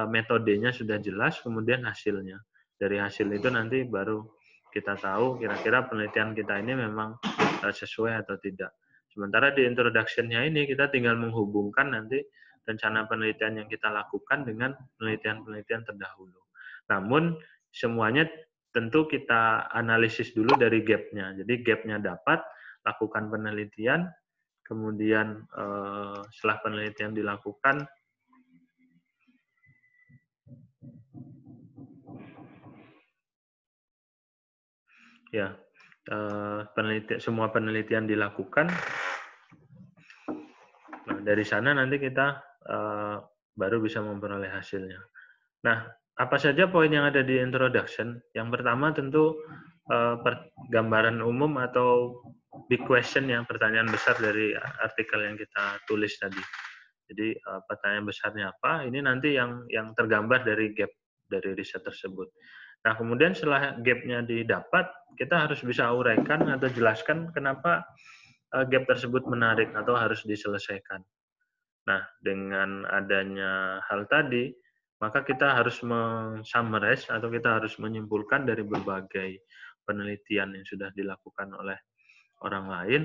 metodenya sudah jelas, kemudian hasilnya. Dari hasil itu nanti baru kita tahu kira-kira penelitian kita ini memang sesuai atau tidak. Sementara di introduction-nya ini kita tinggal menghubungkan nanti rencana penelitian yang kita lakukan dengan penelitian-penelitian terdahulu. Namun semuanya tentu kita analisis dulu dari gap-nya. Jadi gap-nya dapat, lakukan penelitian, kemudian setelah penelitian dilakukan, ya semua penelitian dilakukan. Nah, dari sana nanti kita baru bisa memperoleh hasilnya. Nah, apa saja poin yang ada di introduction? Yang pertama tentu gambaran umum atau big question, yang pertanyaan besar dari artikel yang kita tulis tadi. Jadi pertanyaan besarnya apa? Ini nanti yang tergambar dari gap dari riset tersebut. Nah, kemudian setelah gap-nya didapat, kita harus bisa uraikan atau jelaskan kenapa gap tersebut menarik atau harus diselesaikan. Nah, dengan adanya hal tadi, maka kita harus men-summarize atau kita harus menyimpulkan dari berbagai penelitian yang sudah dilakukan oleh orang lain.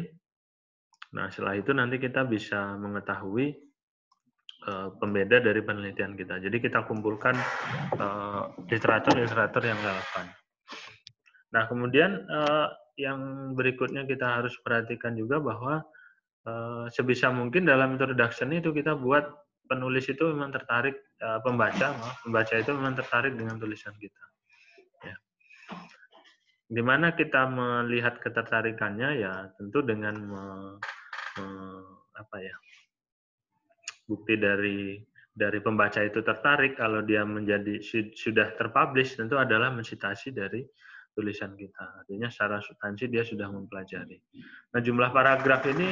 Nah, setelah itu nanti kita bisa mengetahui pembeda dari penelitian kita. Jadi kita kumpulkan literatur-literatur yang relevan. Nah, kemudian yang berikutnya kita harus perhatikan juga bahwa sebisa mungkin dalam introduction itu kita buat penulis itu memang tertarik, pembaca itu memang tertarik dengan tulisan kita. Ya. Di mana kita melihat ketertarikannya ya tentu dengan bukti dari pembaca itu tertarik kalau dia menjadi sudah terpublish tentu adalah mensitasi dari tulisan kita. Artinya secara substansi dia sudah mempelajari. Nah, jumlah paragraf ini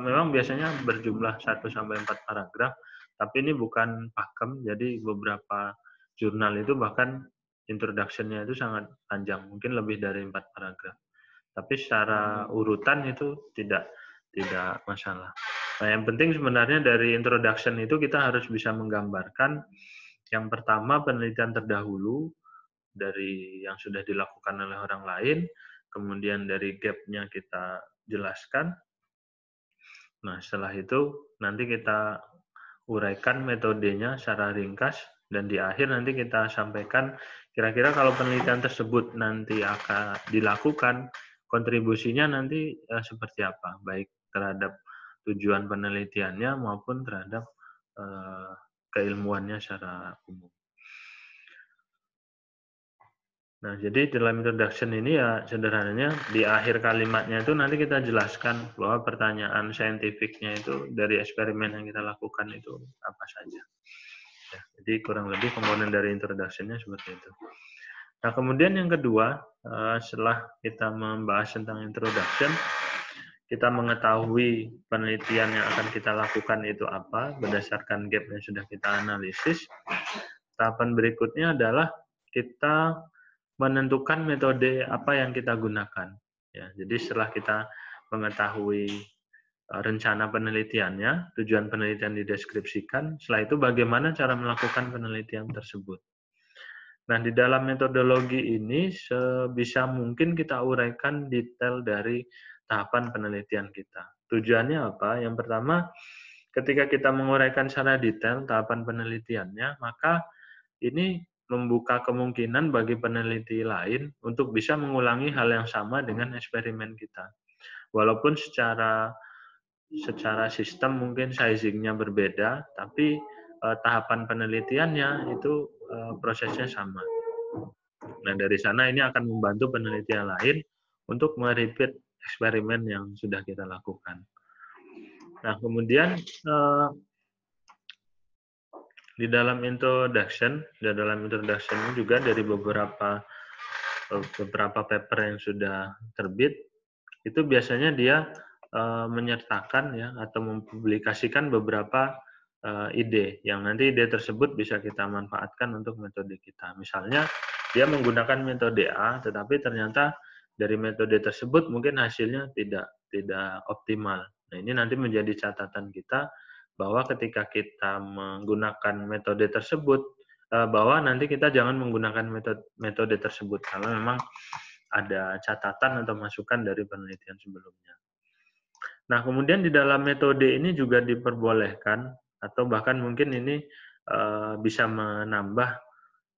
memang biasanya berjumlah 1 sampai 4 paragraf, tapi ini bukan pakem, jadi beberapa jurnal itu bahkan introduction-nya itu sangat panjang, mungkin lebih dari 4 paragraf. Tapi secara urutan itu tidak masalah. Nah, yang penting sebenarnya dari introduction itu kita harus bisa menggambarkan yang pertama penelitian terdahulu dari yang sudah dilakukan oleh orang lain, kemudian dari gap-nya kita jelaskan. Nah, setelah itu nanti kita uraikan metodenya secara ringkas, dan di akhir nanti kita sampaikan kira-kira kalau penelitian tersebut nanti akan dilakukan, kontribusinya nanti seperti apa, baik terhadap tujuan penelitiannya maupun terhadap keilmuannya secara umum. Nah, jadi dalam introduction ini ya sederhananya di akhir kalimatnya itu nanti kita jelaskan bahwa pertanyaan saintifiknya itu dari eksperimen yang kita lakukan itu apa saja. Ya, jadi kurang lebih komponen dari introduction-nya seperti itu. Nah, kemudian yang kedua, setelah kita membahas tentang introduction, kita mengetahui penelitian yang akan kita lakukan itu apa berdasarkan gap yang sudah kita analisis. Tahapan berikutnya adalah kita menentukan metode apa yang kita gunakan. Ya, jadi setelah kita mengetahui rencana penelitiannya, tujuan penelitian dideskripsikan, setelah itu bagaimana cara melakukan penelitian tersebut. Nah, di dalam metodologi ini sebisa mungkin kita uraikan detail dari tahapan penelitian kita. Tujuannya apa? Yang pertama, ketika kita menguraikan secara detail tahapan penelitiannya, maka ini membuka kemungkinan bagi peneliti lain untuk bisa mengulangi hal yang sama dengan eksperimen kita. Walaupun secara sistem mungkin sizing-nya berbeda, tapi tahapan penelitiannya itu prosesnya sama. Nah, dari sana ini akan membantu penelitian lain untuk merepeat eksperimen yang sudah kita lakukan. Nah, kemudian di dalam introduction ini juga dari beberapa paper yang sudah terbit, itu biasanya dia menyertakan ya atau mempublikasikan beberapa ide yang nanti ide tersebut bisa kita manfaatkan untuk metode kita. Misalnya dia menggunakan metode A, tetapi ternyata dari metode tersebut mungkin hasilnya tidak optimal. Nah, ini nanti menjadi catatan kita bahwa ketika kita menggunakan metode tersebut, bahwa nanti kita jangan menggunakan metode tersebut karena memang ada catatan atau masukan dari penelitian sebelumnya. Nah, kemudian di dalam metode ini juga diperbolehkan atau bahkan mungkin ini bisa menambah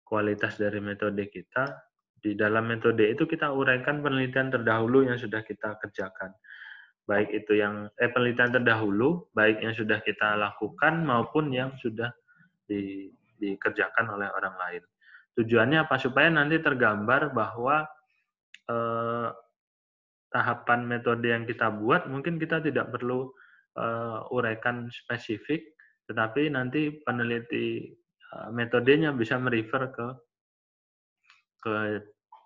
kualitas dari metode kita. Di dalam metode itu kita uraikan penelitian terdahulu yang sudah kita kerjakan. Baik itu yang penelitian terdahulu, baik yang sudah kita lakukan maupun yang sudah dikerjakan oleh orang lain. Tujuannya apa? Supaya nanti tergambar bahwa tahapan metode yang kita buat mungkin kita tidak perlu uraikan spesifik, tetapi nanti peneliti metodenya bisa merefer ke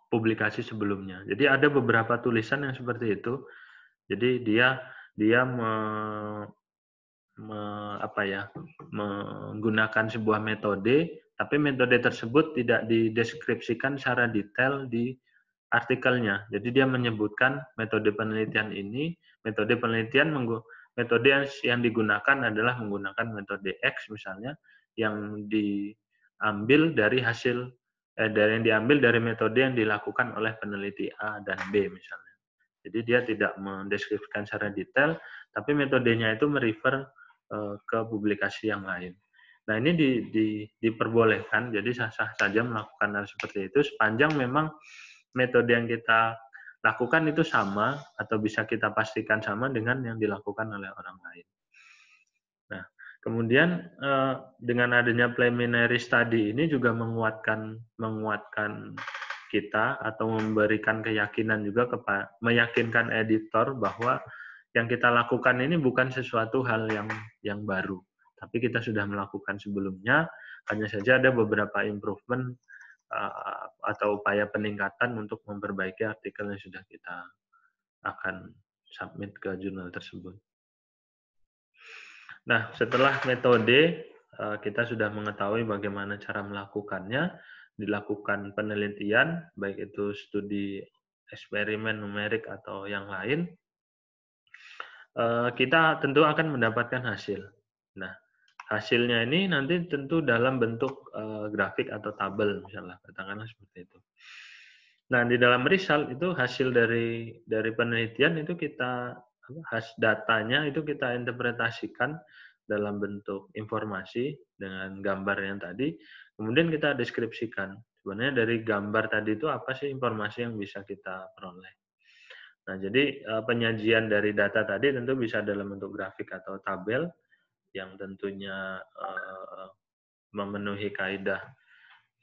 publikasi sebelumnya. Jadi ada beberapa tulisan yang seperti itu. Jadi dia menggunakan sebuah metode, tapi metode tersebut tidak dideskripsikan secara detail di artikelnya. Jadi dia menyebutkan metode penelitian ini, metode yang digunakan adalah menggunakan metode X misalnya, yang diambil dari metode yang dilakukan oleh peneliti A dan B misalnya. Jadi dia tidak mendeskripsikan secara detail, tapi metodenya itu merefer ke publikasi yang lain. Nah, ini diperbolehkan, jadi sah-sah saja melakukan hal seperti itu sepanjang memang metode yang kita lakukan itu sama atau bisa kita pastikan sama dengan yang dilakukan oleh orang lain. Nah, kemudian dengan adanya preliminary study ini juga menguatkan kita atau memberikan keyakinan juga meyakinkan editor bahwa yang kita lakukan ini bukan sesuatu hal yang baru, tapi kita sudah melakukan sebelumnya, hanya saja ada beberapa improvement atau upaya peningkatan untuk memperbaiki artikel yang sudah kita akan submit ke jurnal tersebut. Nah, setelah metode kita sudah mengetahui bagaimana cara melakukannya, dilakukan penelitian, baik itu studi eksperimen numerik atau yang lain, kita tentu akan mendapatkan hasil. Nah, hasilnya ini nanti tentu dalam bentuk grafik atau tabel, misalnya, katakanlah seperti itu. Nah, di dalam result itu hasil dari penelitian itu datanya itu kita interpretasikan dalam bentuk informasi dengan gambar yang tadi, kemudian kita deskripsikan. Sebenarnya dari gambar tadi itu apa sih informasi yang bisa kita peroleh. Nah, jadi penyajian dari data tadi tentu bisa dalam bentuk grafik atau tabel yang tentunya memenuhi kaidah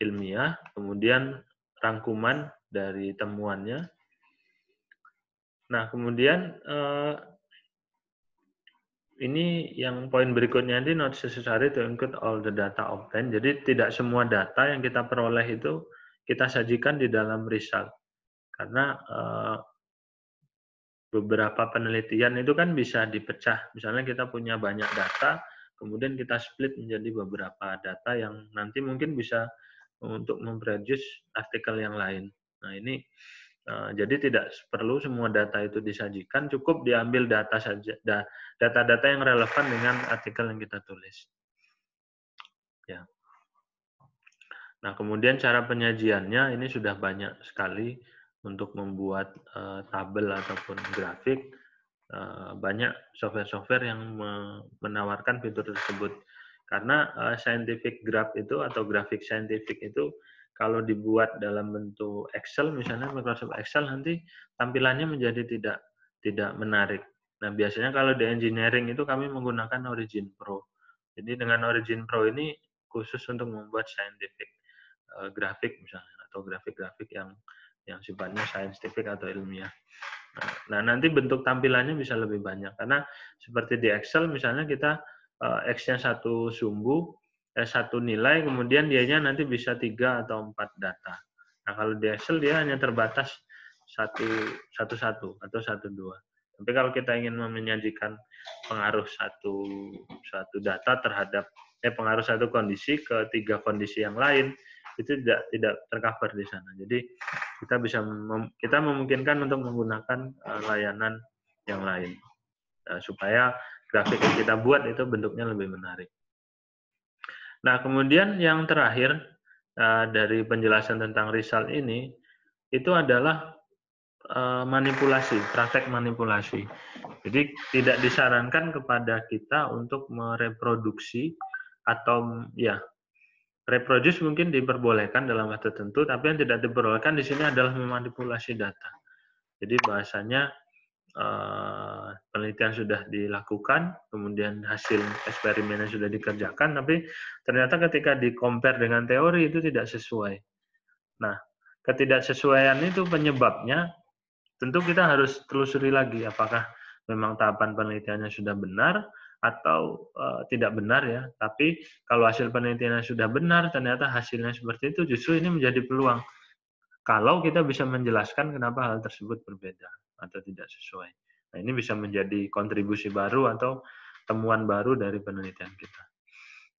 ilmiah, kemudian rangkuman dari temuannya. Nah, kemudian ini yang poin berikutnya ini not necessary to include all the data obtained. Jadi tidak semua data yang kita peroleh itu kita sajikan di dalam result. Karena beberapa penelitian itu kan bisa dipecah. Misalnya kita punya banyak data, kemudian kita split menjadi beberapa data yang nanti mungkin bisa untuk memproduce artikel yang lain. Nah ini jadi tidak perlu semua data itu disajikan, cukup diambil data saja, data-data yang relevan dengan artikel yang kita tulis. Ya. Nah kemudian cara penyajiannya ini sudah banyak sekali untuk membuat tabel ataupun grafik. Banyak software-software yang menawarkan fitur tersebut. Karena scientific graph itu atau grafik scientific itu kalau dibuat dalam bentuk Excel, misalnya Microsoft Excel, nanti tampilannya menjadi tidak menarik. Nah, biasanya kalau di engineering itu kami menggunakan Origin Pro. Jadi dengan Origin Pro ini khusus untuk membuat scientific grafik misalnya, atau grafik-grafik yang sifatnya scientific atau ilmiah. Nah, nanti bentuk tampilannya bisa lebih banyak. Karena seperti di Excel, misalnya kita X-nya satu sumbu, satu nilai, kemudian dianya nanti bisa 3 atau 4 data. Nah, kalau di Excel dia hanya terbatas satu atau 1-2. Tapi kalau kita ingin menyajikan pengaruh satu data terhadap pengaruh satu kondisi ke 3 kondisi yang lain, itu tidak tercover di sana. Jadi kita memungkinkan untuk menggunakan layanan yang lain supaya grafik yang kita buat itu bentuknya lebih menarik. Nah, kemudian yang terakhir dari penjelasan tentang result ini itu adalah manipulasi, praktek manipulasi. Jadi tidak disarankan kepada kita untuk mereproduksi atau reproduce mungkin diperbolehkan dalam waktu tertentu, tapi yang tidak diperbolehkan di sini adalah memanipulasi data. Jadi bahasanya penelitian sudah dilakukan, kemudian hasil eksperimennya sudah dikerjakan, tapi ternyata ketika di-compare dengan teori itu tidak sesuai. Nah, ketidaksesuaian itu penyebabnya tentu kita harus telusuri lagi apakah memang tahapan penelitiannya sudah benar atau tidak benar ya. Tapi kalau hasil penelitiannya sudah benar, ternyata hasilnya seperti itu, justru ini menjadi peluang. Kalau kita bisa menjelaskan kenapa hal tersebut berbeda atau tidak sesuai. Nah, ini bisa menjadi kontribusi baru atau temuan baru dari penelitian kita.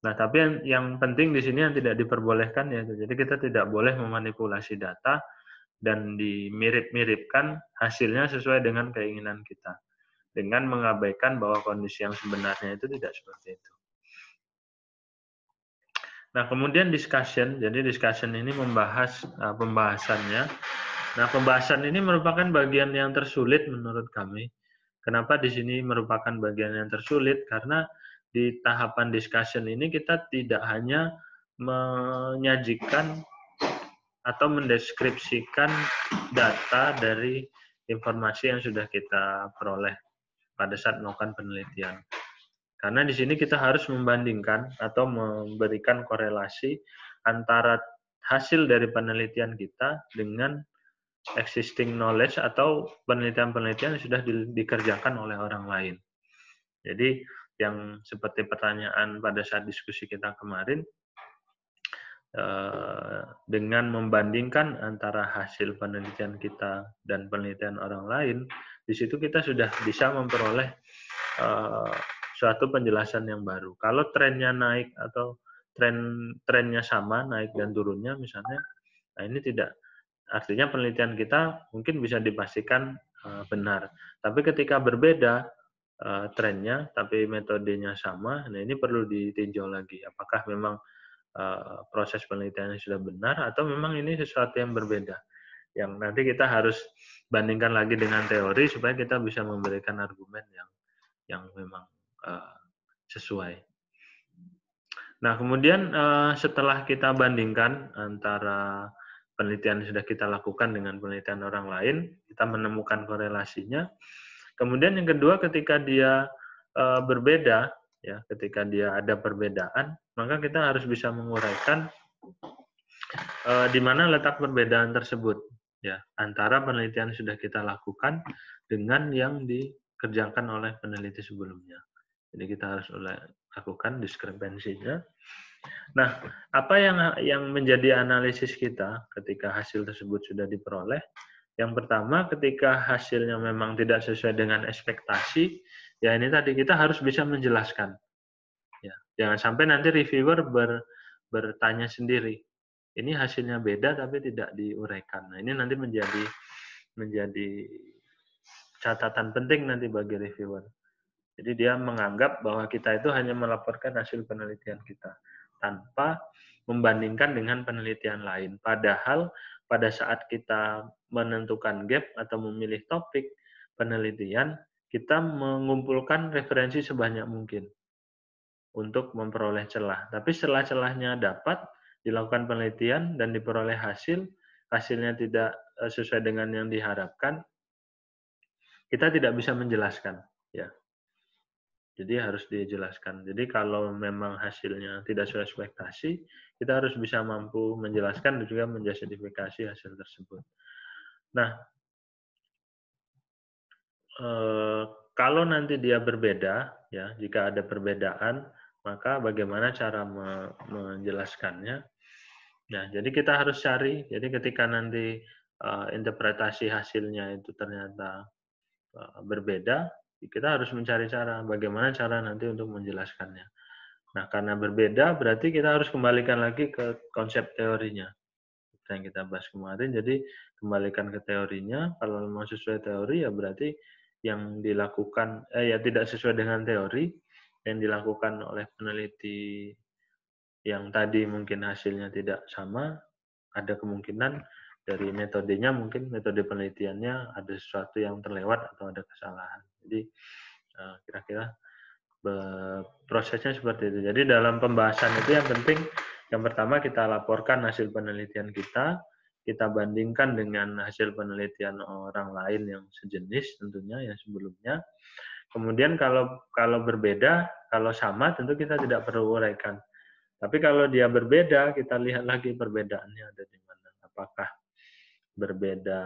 Nah, tapi yang penting di sini yang tidak diperbolehkan ya, jadi kita tidak boleh memanipulasi data dan dimirip-miripkan hasilnya sesuai dengan keinginan kita, dengan mengabaikan bahwa kondisi yang sebenarnya itu tidak seperti itu. Nah, kemudian discussion. Jadi discussion ini membahas pembahasannya. Nah, pembahasan ini merupakan bagian yang tersulit menurut kami. Kenapa di sini merupakan bagian yang tersulit? Karena di tahapan discussion ini kita tidak hanya menyajikan atau mendeskripsikan data dari informasi yang sudah kita peroleh pada saat melakukan penelitian. Karena di sini kita harus membandingkan atau memberikan korelasi antara hasil dari penelitian kita dengan existing knowledge atau penelitian-penelitian yang sudah dikerjakan oleh orang lain. Jadi yang seperti pertanyaan pada saat diskusi kita kemarin, dengan membandingkan antara hasil penelitian kita dan penelitian orang lain, di situ kita sudah bisa memperoleh suatu penjelasan yang baru. Kalau trennya naik atau trennya sama, naik dan turunnya misalnya, nah ini tidak, artinya penelitian kita mungkin bisa dipastikan benar. Tapi ketika berbeda trennya, tapi metodenya sama, nah ini perlu ditinjau lagi. Apakah memang proses penelitiannya sudah benar atau memang ini sesuatu yang berbeda. Yang nanti kita harus bandingkan lagi dengan teori supaya kita bisa memberikan argumen yang memang sesuai. Nah, kemudian setelah kita bandingkan antara penelitian yang sudah kita lakukan dengan penelitian orang lain, kita menemukan korelasinya. Kemudian yang kedua, ketika dia berbeda, ya, ketika dia ada perbedaan, maka kita harus bisa menguraikan di mana letak perbedaan tersebut ya antara penelitian yang sudah kita lakukan dengan yang dikerjakan oleh peneliti sebelumnya. Jadi kita harus lakukan diskrepansinya. Nah, apa yang menjadi analisis kita ketika hasil tersebut sudah diperoleh? Yang pertama, ketika hasilnya memang tidak sesuai dengan ekspektasi, ya ini tadi kita harus bisa menjelaskan. Ya, jangan sampai nanti reviewer bertanya sendiri. Ini hasilnya beda tapi tidak diuraikan. Nah, ini nanti menjadi catatan penting nanti bagi reviewer. Jadi dia menganggap bahwa kita itu hanya melaporkan hasil penelitian kita tanpa membandingkan dengan penelitian lain. Padahal pada saat kita menentukan gap atau memilih topik penelitian, kita mengumpulkan referensi sebanyak mungkin untuk memperoleh celah. Tapi setelah celahnya dapat, dilakukan penelitian dan diperoleh hasilnya tidak sesuai dengan yang diharapkan, kita tidak bisa menjelaskan. Ya. Jadi harus dijelaskan. Jadi kalau memang hasilnya tidak sesuai ekspektasi, kita harus bisa mampu menjelaskan dan juga menjustifikasi hasil tersebut. Nah, kalau nanti dia berbeda, ya jika ada perbedaan, maka bagaimana cara menjelaskannya? Nah, jadi kita harus cari. Jadi ketika nanti interpretasi hasilnya itu ternyata berbeda, kita harus mencari cara bagaimana cara nanti untuk menjelaskannya. Nah, karena berbeda berarti kita harus kembalikan lagi ke konsep teorinya yang kita bahas kemarin. Jadi kembalikan ke teorinya. Kalau memang sesuai teori ya berarti yang dilakukan ya tidak sesuai dengan teori yang dilakukan oleh peneliti yang tadi mungkin hasilnya tidak sama, ada kemungkinan dari metodenya mungkin metode penelitiannya ada sesuatu yang terlewat atau ada kesalahan. Jadi kira-kira prosesnya seperti itu. Jadi dalam pembahasan itu yang penting yang pertama kita laporkan hasil penelitian kita bandingkan dengan hasil penelitian orang lain yang sejenis tentunya yang sebelumnya. Kemudian kalau berbeda, kalau sama tentu kita tidak perlu uraikan. Tapi kalau dia berbeda, kita lihat lagi perbedaannya ada di mana. Apakah berbeda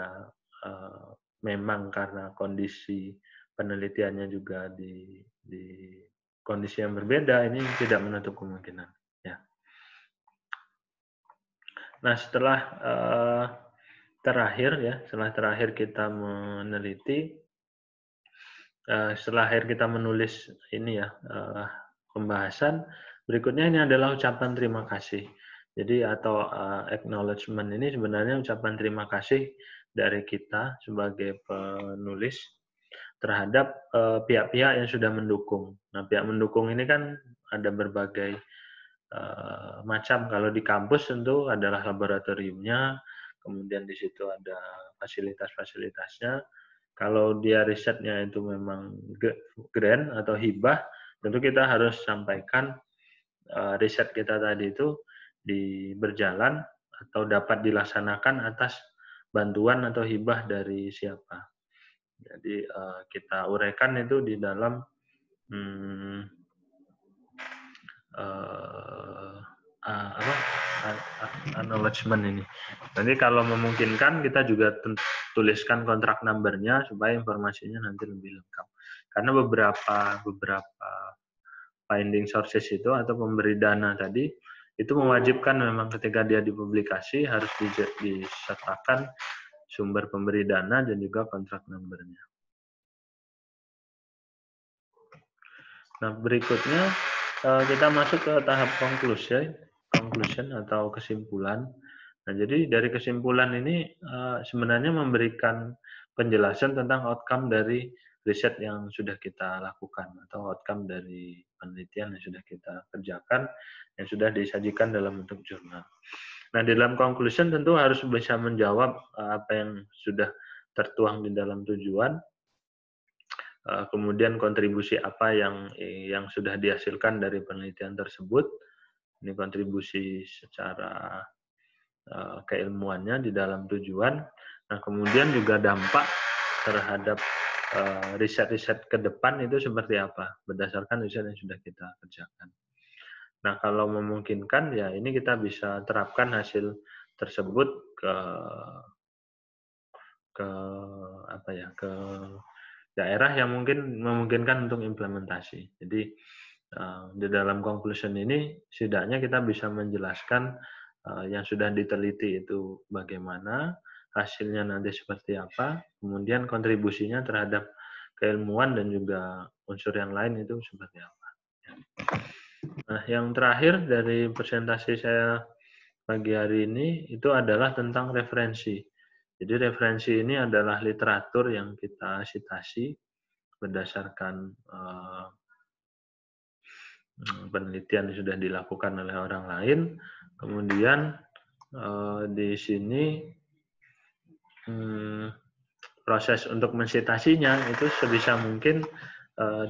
memang karena kondisi penelitiannya juga di kondisi yang berbeda, ini tidak menutup kemungkinan. Ya. Nah, setelah terakhir kita meneliti, setelah akhir kita menulis ini ya pembahasan, berikutnya ini adalah ucapan terima kasih. Jadi atau acknowledgement ini sebenarnya ucapan terima kasih dari kita sebagai penulis terhadap pihak-pihak yang sudah mendukung. Nah, pihak mendukung ini kan ada berbagai macam. Kalau di kampus tentu adalah laboratoriumnya, kemudian di situ ada fasilitas-fasilitasnya. Kalau dia risetnya itu memang grant atau hibah, tentu kita harus sampaikan riset kita tadi itu berjalan atau dapat dilaksanakan atas bantuan atau hibah dari siapa. Jadi kita uraikan itu di dalam acknowledgement ini. Nanti kalau memungkinkan kita juga tuliskan kontrak number-nya supaya informasinya nanti lebih lengkap. Karena beberapa finding sources itu atau pemberi dana tadi itu mewajibkan memang ketika dia dipublikasi harus disertakan sumber pemberi dana dan juga kontrak number-nya. Nah, berikutnya kita masuk ke tahap conclusion atau kesimpulan. Nah, jadi dari kesimpulan ini sebenarnya memberikan penjelasan tentang outcome dari riset yang sudah kita lakukan atau outcome dari penelitian yang sudah kita kerjakan, yang sudah disajikan dalam bentuk jurnal. Nah, di dalam conclusion tentu harus bisa menjawab apa yang sudah tertuang di dalam tujuan, kemudian kontribusi apa yang sudah dihasilkan dari penelitian tersebut, ini kontribusi secara keilmuannya di dalam tujuan, nah kemudian juga dampak terhadap riset-riset ke depan itu seperti apa, berdasarkan riset yang sudah kita kerjakan. Nah, kalau memungkinkan, ya ini kita bisa terapkan hasil tersebut ke ke daerah yang mungkin memungkinkan untuk implementasi. Jadi di dalam conclusion ini setidaknya kita bisa menjelaskan yang sudah diteliti itu bagaimana, hasilnya nanti seperti apa, kemudian kontribusinya terhadap keilmuan dan juga unsur yang lain itu seperti apa. Nah, yang terakhir dari presentasi saya pagi hari ini itu adalah tentang referensi. Jadi referensi ini adalah literatur yang kita citasi berdasarkan penelitian yang sudah dilakukan oleh orang lain. Kemudian di sini proses untuk mensitasinya itu sebisa mungkin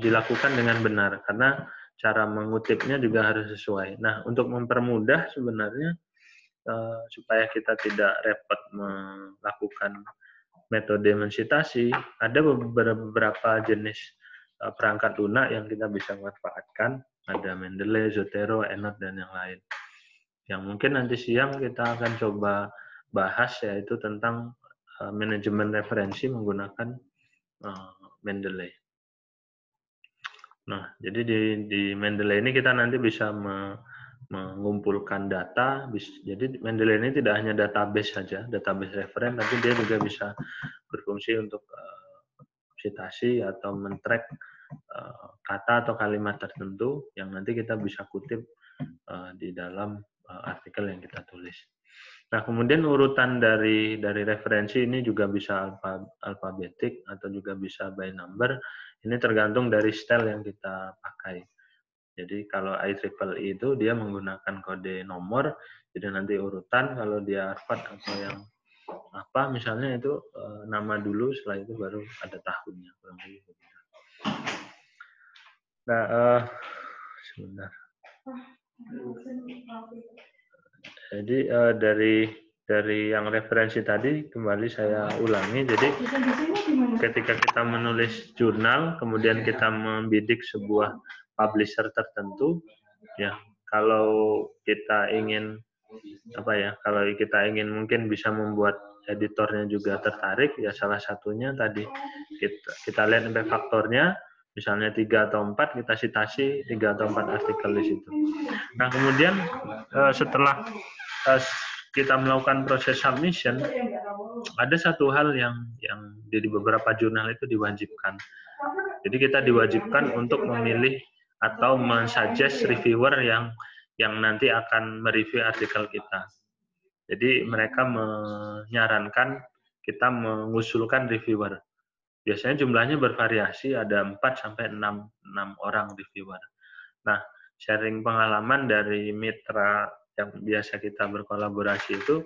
dilakukan dengan benar karena cara mengutipnya juga harus sesuai. Nah, untuk mempermudah sebenarnya supaya kita tidak repot melakukan metode mensitasi, ada beberapa jenis perangkat lunak yang kita bisa manfaatkan. Ada Mendeley, Zotero, ENOT, dan yang lain. Yang mungkin nanti siang kita akan coba bahas yaitu tentang manajemen referensi menggunakan Mendeley. Nah, jadi di Mendeley ini kita nanti bisa mengumpulkan data. Jadi Mendeley ini tidak hanya database saja, database referen, tapi dia juga bisa berfungsi untuk citasi atau men-track kata atau kalimat tertentu yang nanti kita bisa kutip di dalam artikel yang kita tulis. Nah, kemudian urutan dari referensi ini juga bisa alfabetik atau juga bisa by number. Ini tergantung dari style yang kita pakai. Jadi kalau IEEE itu dia menggunakan kode nomor, jadi nanti urutan. Kalau dia Harvard atau yang apa misalnya itu nama dulu, setelah itu baru ada tahunnya. Nah, sebentar. Jadi dari yang referensi tadi kembali saya ulangi. Jadi ketika kita menulis jurnal, kemudian kita membidik sebuah publisher tertentu, ya kalau kita ingin kalau kita ingin mungkin bisa membuat editornya juga tertarik, ya salah satunya tadi kita lihat impact faktornya. Misalnya 3 atau 4, kita citasi 3 atau 4 artikel di situ. Nah, kemudian setelah kita melakukan proses submission, ada satu hal yang di beberapa jurnal itu diwajibkan. Jadi kita diwajibkan untuk memilih atau mensuggest reviewer yang nanti akan mereview artikel kita. Jadi mereka menyarankan kita mengusulkan reviewer. Biasanya jumlahnya bervariasi, ada 4 sampai 6 orang reviewer. Nah, sharing pengalaman dari mitra yang biasa kita berkolaborasi itu,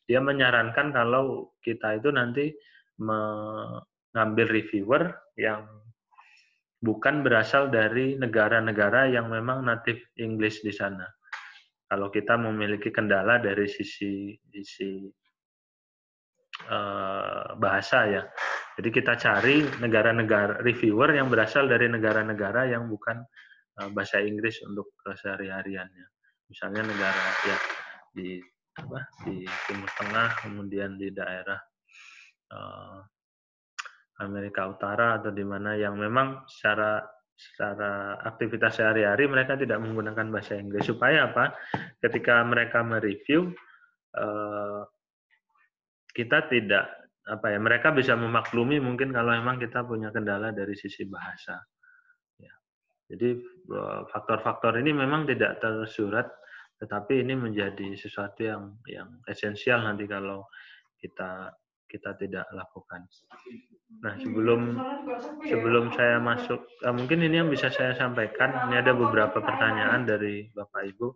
dia menyarankan kalau kita itu nanti mengambil reviewer yang bukan berasal dari negara-negara yang memang native English di sana. Kalau kita memiliki kendala dari sisi bahasa ya. Jadi kita cari negara-negara reviewer yang berasal dari negara-negara yang bukan bahasa Inggris untuk kesehari-hariannya. Misalnya negara ya di Timur Tengah, kemudian di daerah Amerika Utara atau di mana yang memang secara aktivitas sehari-hari mereka tidak menggunakan bahasa Inggris. Supaya apa? Ketika mereka mereview, kita tidak mereka bisa memaklumi mungkin kalau memang kita punya kendala dari sisi bahasa. Ya. Jadi faktor-faktor ini memang tidak tersurat, tetapi ini menjadi sesuatu yang esensial nanti kalau kita tidak lakukan. Nah, sebelum saya masuk, mungkin ini yang bisa saya sampaikan. Ini ada beberapa pertanyaan dari Bapak Ibu.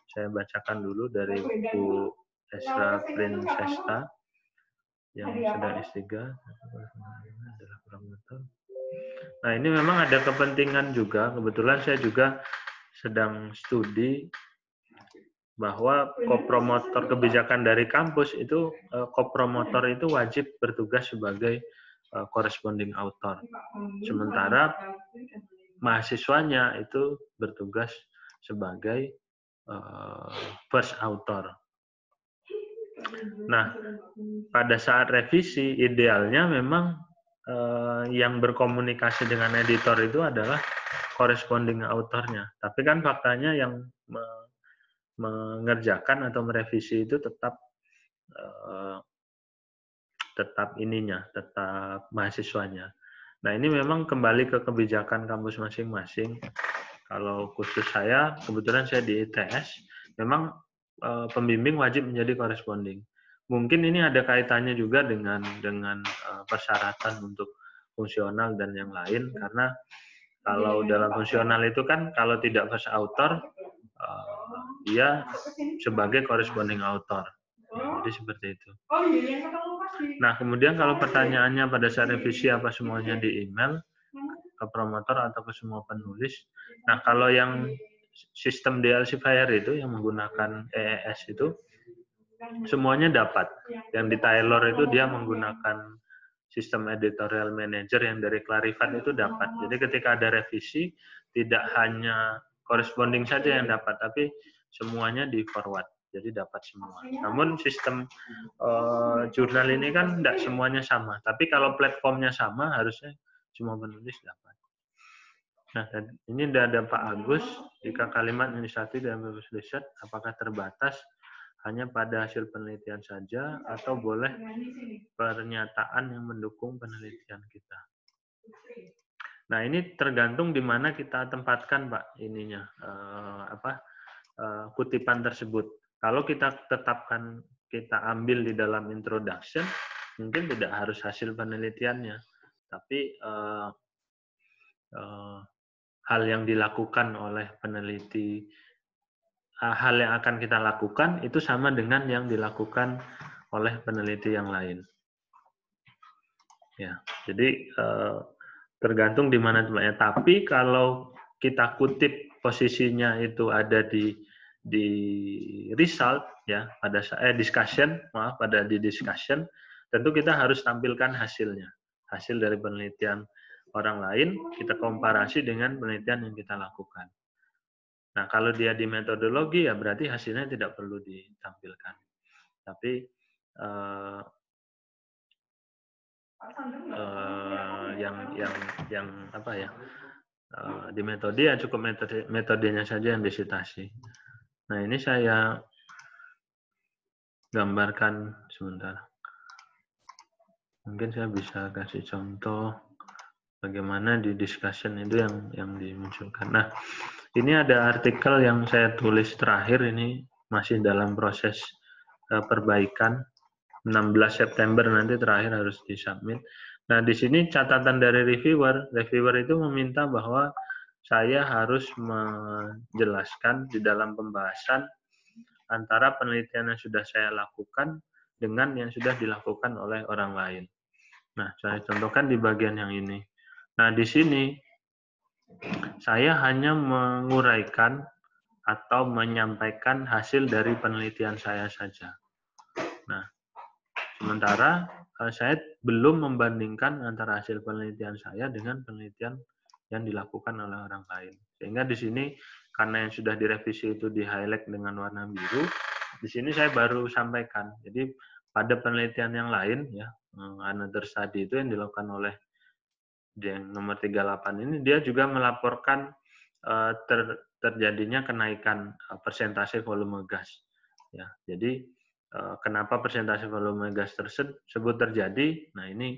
Saya bacakan dulu dari Bu Esra Prinsesta yang sedang S3. Nah, ini memang ada kepentingan juga. Kebetulan saya juga sedang studi bahwa kopromotor kebijakan dari kampus itu, kopromotor itu wajib bertugas sebagai corresponding author. Sementara mahasiswanya itu bertugas sebagai first author. Nah, pada saat revisi, idealnya memang yang berkomunikasi dengan editor itu adalah corresponding author-nya. Tapi kan faktanya yang mengerjakan atau merevisi itu tetap tetap mahasiswanya. Nah, ini memang kembali ke kebijakan kampus masing-masing. Kalau khusus saya, kebetulan saya di ITS, memang pembimbing wajib menjadi corresponding. Mungkin ini ada kaitannya juga dengan persyaratan untuk fungsional dan yang lain, karena kalau dalam fungsional itu kan kalau tidak first author, dia sebagai corresponding author. Jadi seperti itu. Nah, kemudian kalau pertanyaannya pada saat revisi apa semuanya di email ke promotor atau ke semua penulis. Nah, kalau yang sistem DLCFire itu yang menggunakan EES itu semuanya dapat. Yang di Taylor itu dia menggunakan sistem editorial manager yang dari Clarivate itu dapat. Jadi ketika ada revisi tidak hanya corresponding saja yang dapat, tapi semuanya di forward. Jadi dapat semua. Namun sistem jurnal ini kan tidak semuanya sama. Tapi kalau platformnya sama, harusnya semua penulis dapat. Nah, ini sudah ada Pak Agus. Jika kalimat inisiatif dalam purpose riset, apakah terbatas hanya pada hasil penelitian saja, atau boleh pernyataan yang mendukung penelitian kita? Nah, ini tergantung di mana kita tempatkan, Pak, ininya kutipan tersebut. Kalau kita tetapkan, kita ambil di dalam introduction, mungkin tidak harus hasil penelitiannya, tapi hal yang dilakukan oleh peneliti, hal yang akan kita lakukan itu sama dengan yang dilakukan oleh peneliti yang lain. Ya, jadi tergantung di mana tempatnya. Tapi kalau kita kutip posisinya itu ada di result, ya, pada discussion, pada di discussion, tentu kita harus tampilkan hasilnya, hasil dari penelitian orang lain, kita komparasi dengan penelitian yang kita lakukan. Nah, kalau dia di metodologi, ya berarti hasilnya tidak perlu ditampilkan. Tapi yang apa ya, di metode ya cukup metodenya saja yang disitasi. Nah, ini saya gambarkan sebentar. Mungkin saya bisa kasih contoh bagaimana di discussion itu yang dimunculkan. Nah, ini ada artikel yang saya tulis terakhir, ini masih dalam proses perbaikan. 16 September nanti terakhir harus disubmit. Nah, di sini catatan dari reviewer itu meminta bahwa saya harus menjelaskan di dalam pembahasan antara penelitian yang sudah saya lakukan dengan yang sudah dilakukan oleh orang lain. Nah, saya contohkan di bagian yang ini. Nah, di sini saya hanya menguraikan atau menyampaikan hasil dari penelitian saya saja. Nah, sementara saya belum membandingkan antara hasil penelitian saya dengan penelitian yang dilakukan oleh orang lain. Sehingga di sini karena yang sudah direvisi itu di-highlight dengan warna biru, di sini saya baru sampaikan. Jadi pada penelitian yang lain, ya, another study itu yang dilakukan oleh yang nomor 38 ini, dia juga melaporkan terjadinya kenaikan persentase volume gas. Ya, jadi kenapa persentase volume gas tersebut terjadi? Nah, ini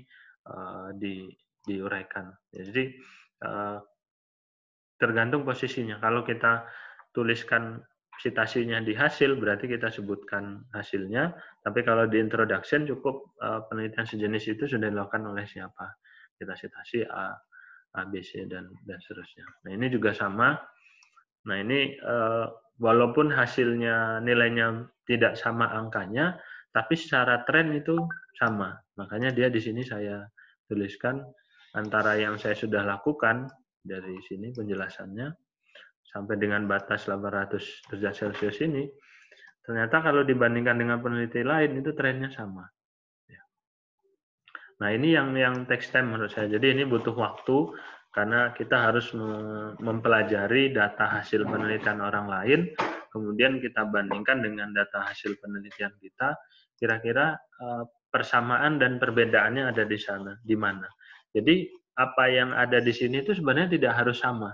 diuraikan. Jadi tergantung posisinya. Kalau kita tuliskan citasinya di hasil, berarti kita sebutkan hasilnya. Tapi kalau di introduction cukup penelitian sejenis itu sudah dilakukan oleh siapa. Kita citasi A, B, C, dan seterusnya. Nah, ini juga sama. Nah, ini walaupun hasilnya nilainya tidak sama angkanya, tapi secara tren itu sama. Makanya dia di sini saya tuliskan antara yang saya sudah lakukan dari sini penjelasannya sampai dengan batas 800 derajat Celcius ini, ternyata kalau dibandingkan dengan peneliti lain itu trennya sama. Nah, ini yang takes time menurut saya. Jadi ini butuh waktu karena kita harus mempelajari data hasil penelitian orang lain, kemudian kita bandingkan dengan data hasil penelitian kita, kira-kira persamaan dan perbedaannya ada di sana, di mana. Jadi apa yang ada di sini itu sebenarnya tidak harus sama.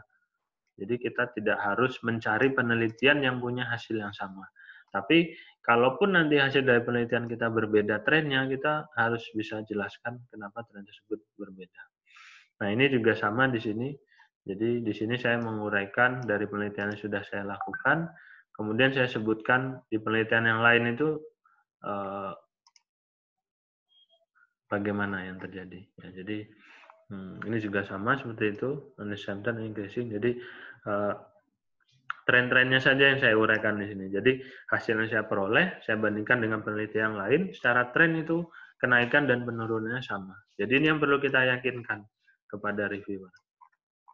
Jadi kita tidak harus mencari penelitian yang punya hasil yang sama. Tapi kalaupun nanti hasil dari penelitian kita berbeda trennya, kita harus bisa jelaskan kenapa tren tersebut berbeda. Nah, ini juga sama di sini. Jadi di sini saya menguraikan dari penelitian yang sudah saya lakukan, kemudian saya sebutkan di penelitian yang lain itu bagaimana yang terjadi. Ya, jadi ini juga sama seperti itu, understand increasing. Jadi tren-trennya saja yang saya uraikan di sini. Jadi hasil yang saya peroleh, saya bandingkan dengan penelitian yang lain, secara tren itu kenaikan dan penurunannya sama. Jadi ini yang perlu kita yakinkan kepada reviewer,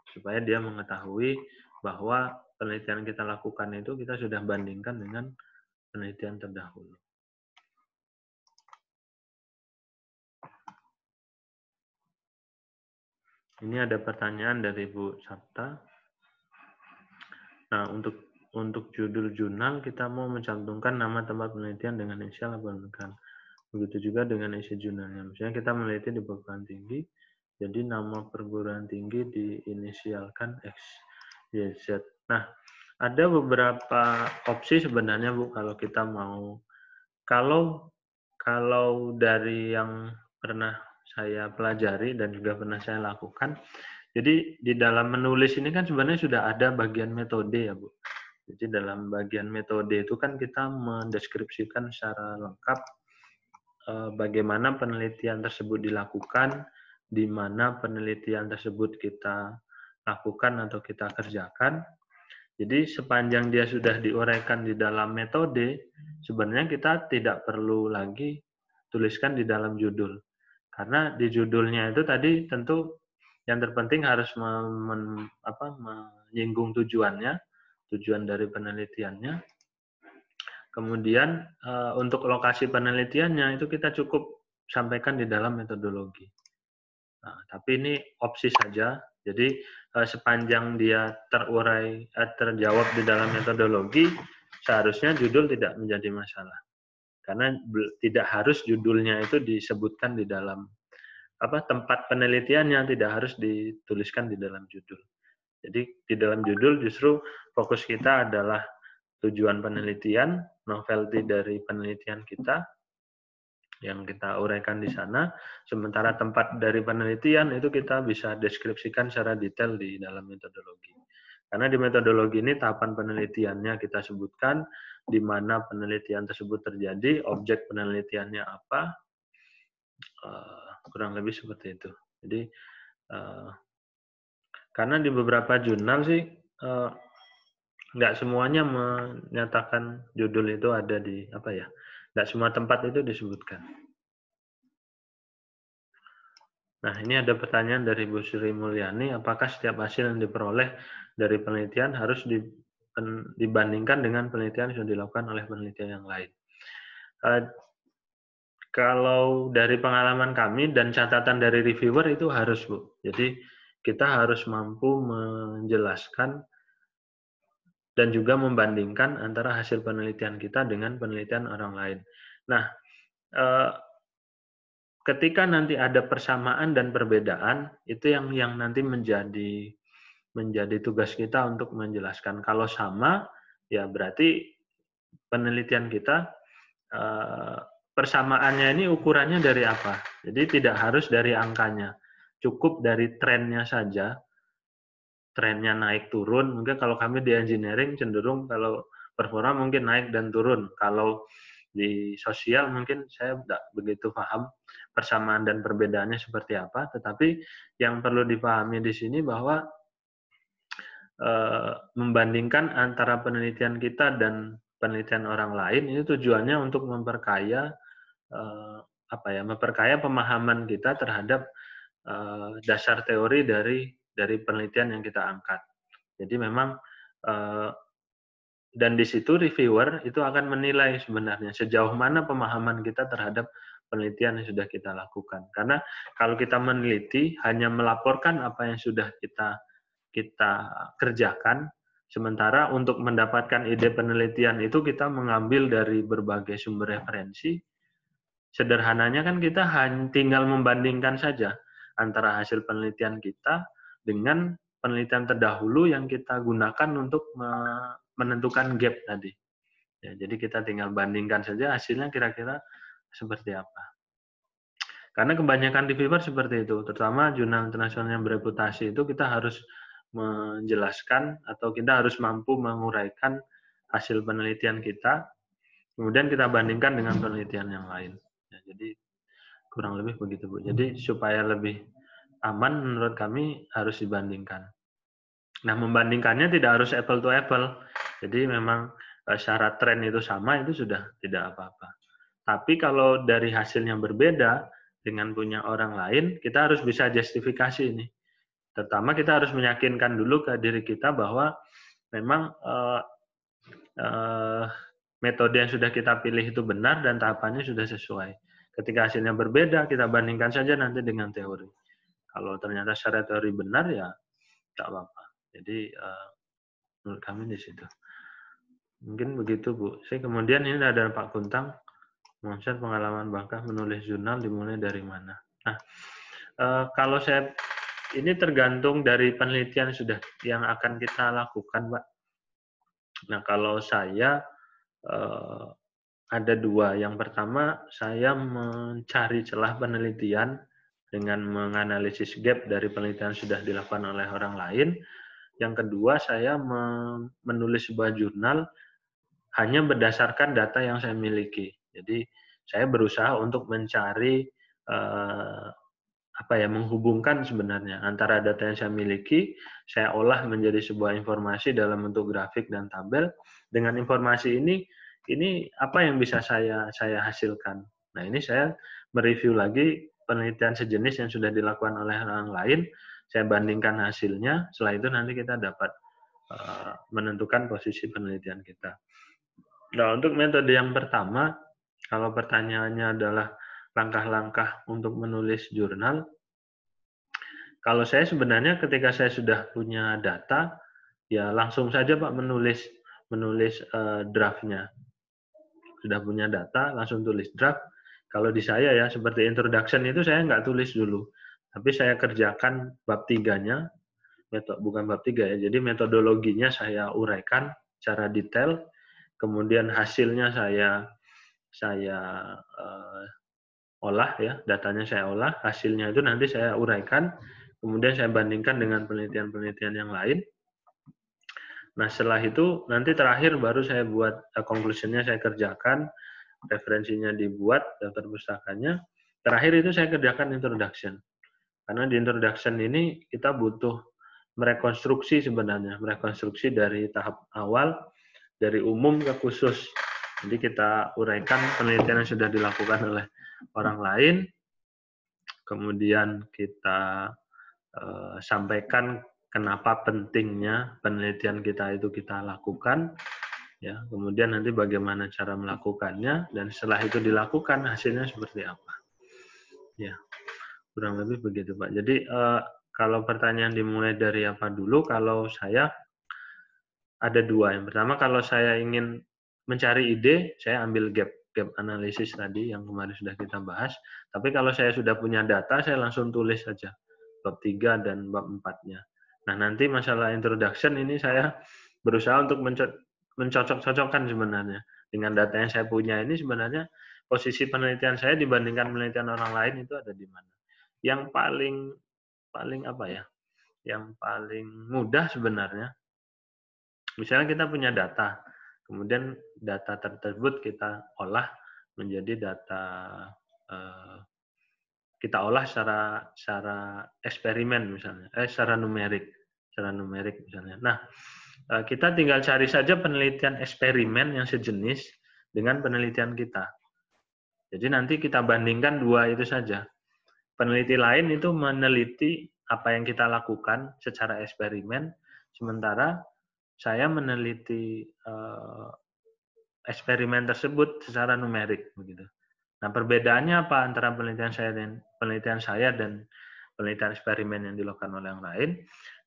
supaya dia mengetahui bahwa penelitian yang kita lakukan itu kita sudah bandingkan dengan penelitian terdahulu. Ini ada pertanyaan dari Bu Sabta. Nah, untuk judul jurnal kita mau mencantumkan nama tempat penelitian dengan inisial atau bukan. Begitu juga dengan isi jurnalnya. Misalnya kita meneliti di perguruan tinggi, jadi nama perguruan tinggi diinisialkan X, Y, Z. Nah, ada beberapa opsi sebenarnya Bu kalau kita mau. Kalau dari yang pernah saya pelajari dan juga pernah saya lakukan, jadi di dalam menulis ini kan sebenarnya sudah ada bagian metode ya Bu. Jadi dalam bagian metode itu kan kita mendeskripsikan secara lengkap bagaimana penelitian tersebut dilakukan, di mana penelitian tersebut kita lakukan atau kita kerjakan. Jadi sepanjang dia sudah diuraikan di dalam metode, sebenarnya kita tidak perlu lagi tuliskan di dalam judul. Karena di judulnya itu tadi tentu yang terpenting harus menyinggung tujuannya, tujuan dari penelitiannya. Kemudian untuk lokasi penelitiannya itu kita cukup sampaikan di dalam metodologi. Nah, tapi ini opsi saja. Jadi sepanjang dia terjawab di dalam metodologi, seharusnya judul tidak menjadi masalah. Karena tidak harus judulnya itu disebutkan di dalam tempat penelitiannya, tidak harus dituliskan di dalam judul. Jadi di dalam judul justru fokus kita adalah tujuan penelitian, novelty dari penelitian kita yang kita uraikan di sana, sementara tempat dari penelitian itu kita bisa deskripsikan secara detail di dalam metodologi. Karena di metodologi ini tahapan penelitiannya kita sebutkan, di mana penelitian tersebut terjadi, objek penelitiannya apa, kurang lebih seperti itu. Jadi karena di beberapa jurnal sih nggak semuanya menyatakan judul itu ada di nggak semua tempat itu disebutkan. Nah, ini ada pertanyaan dari Bu Sri Mulyani, apakah setiap hasil yang diperoleh dari penelitian harus dibandingkan dengan penelitian yang sudah dilakukan oleh penelitian yang lain? Kalau dari pengalaman kami dan catatan dari reviewer itu harus, Bu. Jadi kita harus mampu menjelaskan dan juga membandingkan antara hasil penelitian kita dengan penelitian orang lain. Nah, ketika nanti ada persamaan dan perbedaan, itu yang nanti menjadi tugas kita untuk menjelaskan. Kalau sama, ya berarti penelitian kita persamaannya ini ukurannya dari apa? Jadi tidak harus dari angkanya, cukup dari trennya saja. Trennya naik turun, mungkin kalau kami di engineering cenderung kalau performa mungkin naik dan turun. Kalau di sosial mungkin saya tidak begitu paham persamaan dan perbedaannya seperti apa, tetapi yang perlu dipahami di sini bahwa membandingkan antara penelitian kita dan penelitian orang lain ini tujuannya untuk memperkaya memperkaya pemahaman kita terhadap dasar teori dari penelitian yang kita angkat. Jadi memang dan di situ reviewer itu akan menilai sebenarnya sejauh mana pemahaman kita terhadap penelitian yang sudah kita lakukan. Karena kalau kita meneliti hanya melaporkan apa yang sudah kita kerjakan, sementara untuk mendapatkan ide penelitian itu kita mengambil dari berbagai sumber referensi, sederhananya kan kita hanya tinggal membandingkan saja antara hasil penelitian kita dengan penelitian terdahulu yang kita gunakan untuk menentukan gap tadi. Ya, jadi kita tinggal bandingkan saja hasilnya kira-kira seperti apa. Karena kebanyakan reviewer seperti itu, terutama jurnal internasional yang bereputasi itu kita harus menjelaskan atau kita harus mampu menguraikan hasil penelitian kita, kemudian kita bandingkan dengan penelitian yang lain. Ya, jadi kurang lebih begitu, Bu. Jadi supaya lebih aman menurut kami harus dibandingkan. Nah, membandingkannya tidak harus apple to apple. Jadi memang syarat tren itu sama, itu sudah tidak apa-apa. Tapi kalau dari hasilnya berbeda dengan punya orang lain, kita harus bisa justifikasi ini. Terutama kita harus meyakinkan dulu ke diri kita bahwa memang metode yang sudah kita pilih itu benar dan tahapannya sudah sesuai. Ketika hasilnya berbeda, kita bandingkan saja nanti dengan teori. Kalau ternyata secara teori benar, ya tidak apa-apa. Jadi menurut kami di situ. Mungkin begitu, Bu. Saya kemudian ini ada Pak Kuntang, mengenai pengalaman Bangka menulis jurnal dimulai dari mana. Nah, kalau saya ini tergantung dari penelitian sudah yang akan kita lakukan, Pak. Nah, kalau saya ada dua. Yang pertama, saya mencari celah penelitian dengan menganalisis gap dari penelitian yang sudah dilakukan oleh orang lain. Yang kedua, saya menulis sebuah jurnal hanya berdasarkan data yang saya miliki. Jadi, saya berusaha untuk mencari menghubungkan sebenarnya antara data yang saya miliki, saya olah menjadi sebuah informasi dalam bentuk grafik dan tabel. Dengan informasi ini apa yang bisa saya hasilkan. Nah, ini saya mereview lagi penelitian sejenis yang sudah dilakukan oleh orang lain, saya bandingkan hasilnya, setelah itu nanti kita dapat menentukan posisi penelitian kita. Nah, untuk metode yang pertama, kalau pertanyaannya adalah langkah-langkah untuk menulis jurnal, kalau saya sebenarnya ketika saya sudah punya data, ya langsung saja Pak menulis draftnya. Sudah punya data, langsung tulis draft. Kalau di saya ya, seperti introduction itu saya nggak tulis dulu. Tapi saya kerjakan bab 3-nya, bukan bab 3 ya, jadi metodologinya saya uraikan secara detail, kemudian hasilnya saya olah ya, datanya saya olah, hasilnya itu nanti saya uraikan, kemudian saya bandingkan dengan penelitian-penelitian yang lain. Nah, setelah itu nanti terakhir baru saya buat conclusion-nya saya kerjakan, referensinya dibuat, daftar pustakanya. Terakhir itu saya kerjakan introduction. Karena di introduction ini kita butuh merekonstruksi sebenarnya, merekonstruksi dari tahap awal, dari umum ke khusus. Jadi kita uraikan penelitian yang sudah dilakukan oleh orang lain, kemudian kita sampaikan kenapa pentingnya penelitian kita itu kita lakukan, ya. Kemudian nanti bagaimana cara melakukannya, dan setelah itu dilakukan hasilnya seperti apa, ya. Kurang lebih begitu, Pak. Jadi kalau pertanyaan dimulai dari apa dulu, kalau saya ada dua. Yang pertama, kalau saya ingin mencari ide, saya ambil gap analisis tadi yang kemarin sudah kita bahas. Tapi kalau saya sudah punya data, saya langsung tulis saja bab 3 dan bab 4-nya. Nah, nanti masalah introduction ini saya berusaha untuk mencocok-cocokkan sebenarnya. Dengan data yang saya punya ini sebenarnya posisi penelitian saya dibandingkan penelitian orang lain itu ada di mana. Yang paling apa ya? Yang paling mudah sebenarnya, misalnya kita punya data, kemudian data tersebut kita olah menjadi data, kita olah secara eksperimen misalnya, secara numerik misalnya. Nah, kita tinggal cari saja penelitian eksperimen yang sejenis dengan penelitian kita. Jadi nanti kita bandingkan dua itu saja. Peneliti lain itu meneliti apa yang kita lakukan secara eksperimen, sementara saya meneliti eksperimen tersebut secara numerik, begitu. Nah, perbedaannya apa antara penelitian saya dan penelitian eksperimen yang dilakukan oleh yang lain?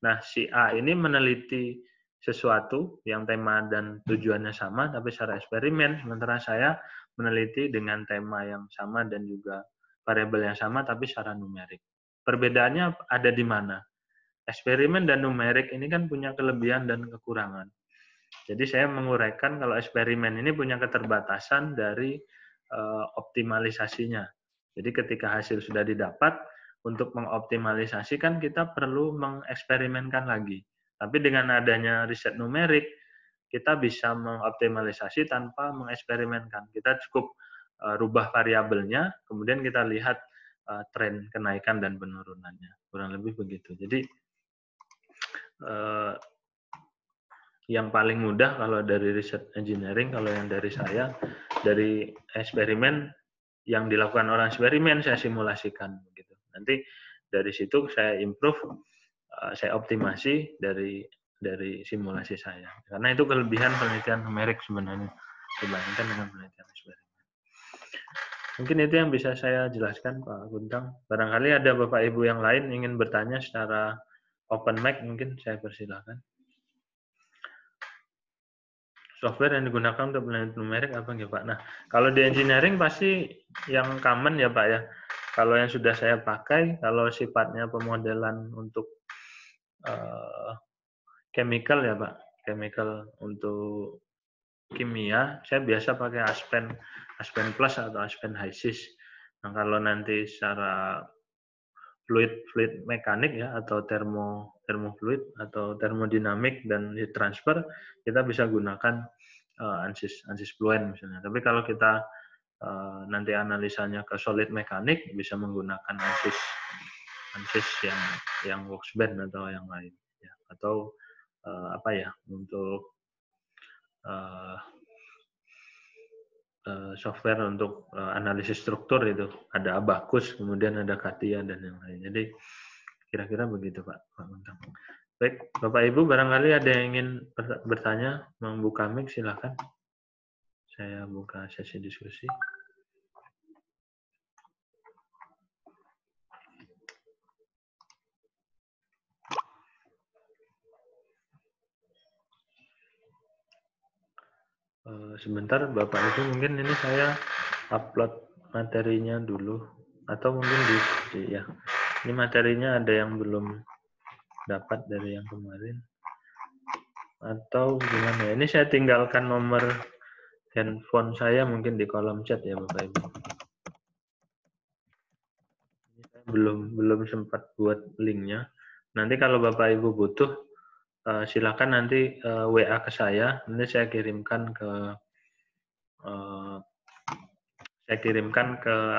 Nah, si A ini meneliti sesuatu yang tema dan tujuannya sama, tapi secara eksperimen, sementara saya meneliti dengan tema yang sama dan juga variabel yang sama tapi secara numerik. Perbedaannya ada di mana? Eksperimen dan numerik ini kan punya kelebihan dan kekurangan. Jadi saya menguraikan kalau eksperimen ini punya keterbatasan dari optimalisasinya. Jadi ketika hasil sudah didapat, untuk mengoptimalisasi kan kita perlu mengeksperimenkan lagi. Tapi dengan adanya riset numerik, kita bisa mengoptimalisasi tanpa mengeksperimenkan. Kita cukup rubah variabelnya, kemudian kita lihat tren kenaikan dan penurunannya. Kurang lebih begitu. Jadi yang paling mudah kalau dari riset engineering, kalau yang dari saya, dari eksperimen yang dilakukan orang eksperimen saya simulasikan gitu. Nanti dari situ saya improve, saya optimasi dari simulasi saya. Karena itu kelebihan penelitian numerik sebenarnya dibandingkan dengan penelitian eksperimen. Mungkin itu yang bisa saya jelaskan Pak Guntang. Barangkali ada Bapak Ibu yang lain ingin bertanya secara open mic, mungkin saya persilahkan. Software yang digunakan untuk penelitian numerik apa nggih Pak? Nah, kalau di engineering pasti yang common ya Pak ya. Kalau yang sudah saya pakai, kalau sifatnya pemodelan untuk chemical ya Pak, chemical untuk kimia, saya biasa pakai Aspen Plus atau Aspen HYSYS. Nah, kalau nanti secara fluid mekanik ya atau termofluid atau termodinamik dan heat transfer, kita bisa gunakan ANSYS Fluent misalnya. Tapi kalau kita nanti analisanya ke solid mekanik, bisa menggunakan ANSYS yang Worksbench atau yang lain ya. Atau apa ya, untuk software untuk analisis struktur itu ada Abacus, kemudian ada CATIA dan yang lain. Jadi kira-kira begitu Pak Guntang. Baik, Bapak Ibu barangkali ada yang ingin bertanya, membuka mic silakan. Saya buka sesi diskusi. Sebentar Bapak Ibu, mungkin ini saya upload materinya dulu atau mungkin ya ini materinya ada yang belum dapat dari yang kemarin atau gimana ya, ini saya tinggalkan nomor handphone saya mungkin di kolom chat ya Bapak Ibu. Ini saya belum sempat buat linknya, nanti kalau Bapak Ibu butuh silakan nanti WA ke saya, nanti saya kirimkan ke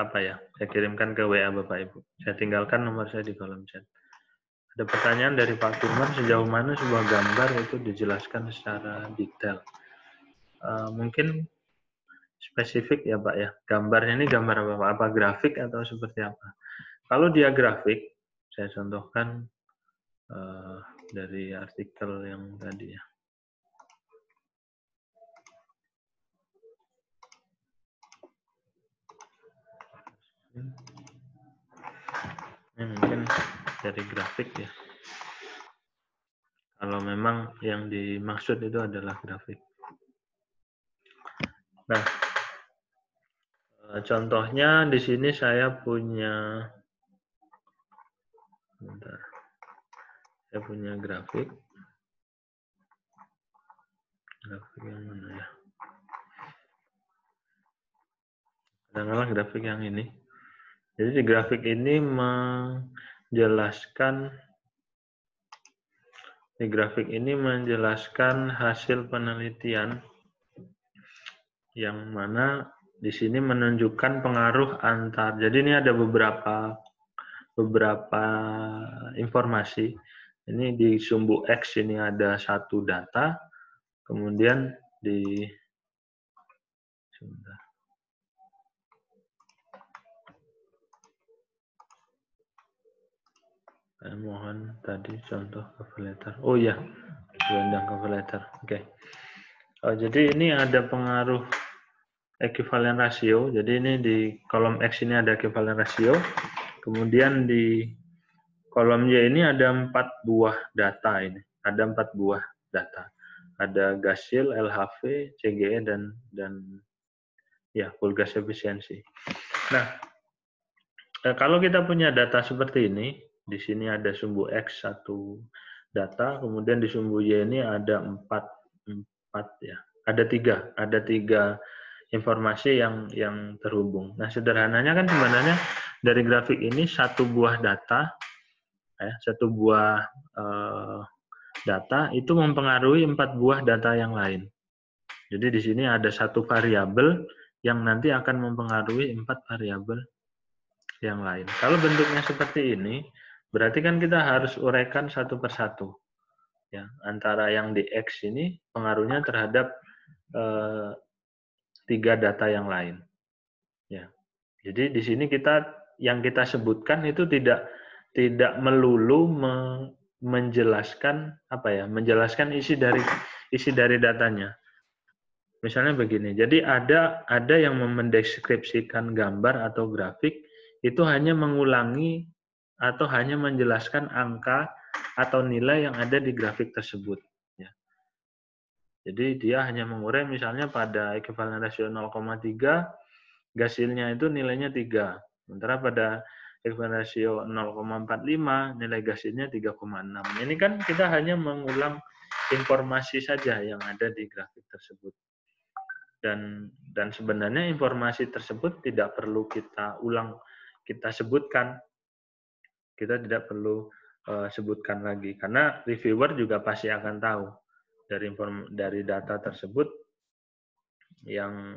apa ya? Saya kirimkan ke WA Bapak Ibu. Saya tinggalkan nomor saya di kolom chat. Ada pertanyaan dari Pak Firman, sejauh mana sebuah gambar itu dijelaskan secara detail? Mungkin spesifik ya Pak ya. Gambarnya ini gambar apa Pak? Apa grafik atau seperti apa? Kalau dia grafik, saya contohkan dari artikel yang tadi ya. Ini mungkin dari grafik ya. Kalau memang yang dimaksud itu adalah grafik. Nah, contohnya di sini saya punya, bentar, saya punya grafik. Grafik yang mana ya? Katakanlah grafik yang ini. Jadi di grafik ini menjelaskan hasil penelitian yang mana di sini menunjukkan pengaruh antar. Jadi ini ada beberapa informasi. Ini di sumbu X ini ada satu data, kemudian di saya mohon tadi contoh cover letter. Oh ya, diundang cover letter. Oke. Jadi ini ada pengaruh equivalent ratio. Jadi ini di kolom X ini ada equivalent ratio. Kemudian di kolom Y ini ada 4 buah data ini. Ada 4 buah data. Ada GASIL, LHV, CGE dan Ya, full gas efisiensi. Nah, kalau kita punya data seperti ini, di sini ada sumbu X satu data, kemudian di sumbu Y ini ada empat ya, ada tiga informasi yang terhubung. Nah, sederhananya kan sebenarnya dari grafik ini satu buah data, satu buah data itu mempengaruhi 4 buah data yang lain. Jadi di sini ada satu variabel yang nanti akan mempengaruhi 4 variabel yang lain. Kalau bentuknya seperti ini, berarti kan kita harus uraikan satu persatu. Ya, antara yang di X ini pengaruhnya terhadap 3 data yang lain. Ya. Jadi di sini yang kita sebutkan itu tidak melulu menjelaskan menjelaskan isi dari datanya. Misalnya begini, jadi ada yang mendeskripsikan gambar atau grafik itu hanya mengulangi atau hanya menjelaskan angka atau nilai yang ada di grafik tersebut. Ya. Jadi dia hanya mengurai misalnya pada ekivalen rasio 0,3, gasilnya itu nilainya 3. Sementara pada ekivalen rasio 0,45, nilai gasilnya 3,6. Ini kan kita hanya mengulang informasi saja yang ada di grafik tersebut. Dan sebenarnya informasi tersebut tidak perlu kita ulang, kita sebutkan. Kita tidak perlu sebutkan lagi karena reviewer juga pasti akan tahu dari data tersebut yang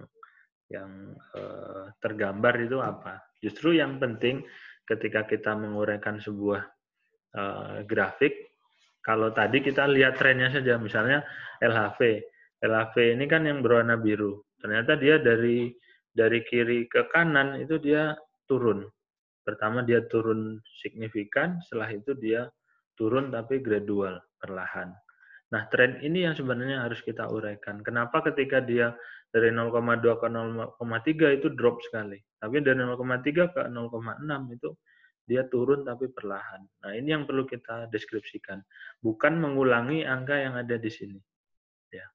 tergambar itu apa. Justru yang penting ketika kita menguraikan sebuah grafik, kalau tadi kita lihat trennya saja, misalnya LHV. LHV ini kan yang berwarna biru. Ternyata dia dari kiri ke kanan itu dia turun. Pertama dia turun signifikan, setelah itu dia turun tapi gradual, perlahan. Nah, tren ini yang sebenarnya harus kita uraikan. Kenapa ketika dia dari 0,2 ke 0,3 itu drop sekali. Tapi dari 0,3 ke 0,6 itu dia turun tapi perlahan. Nah, ini yang perlu kita deskripsikan. Bukan mengulangi angka yang ada di sini. Ya.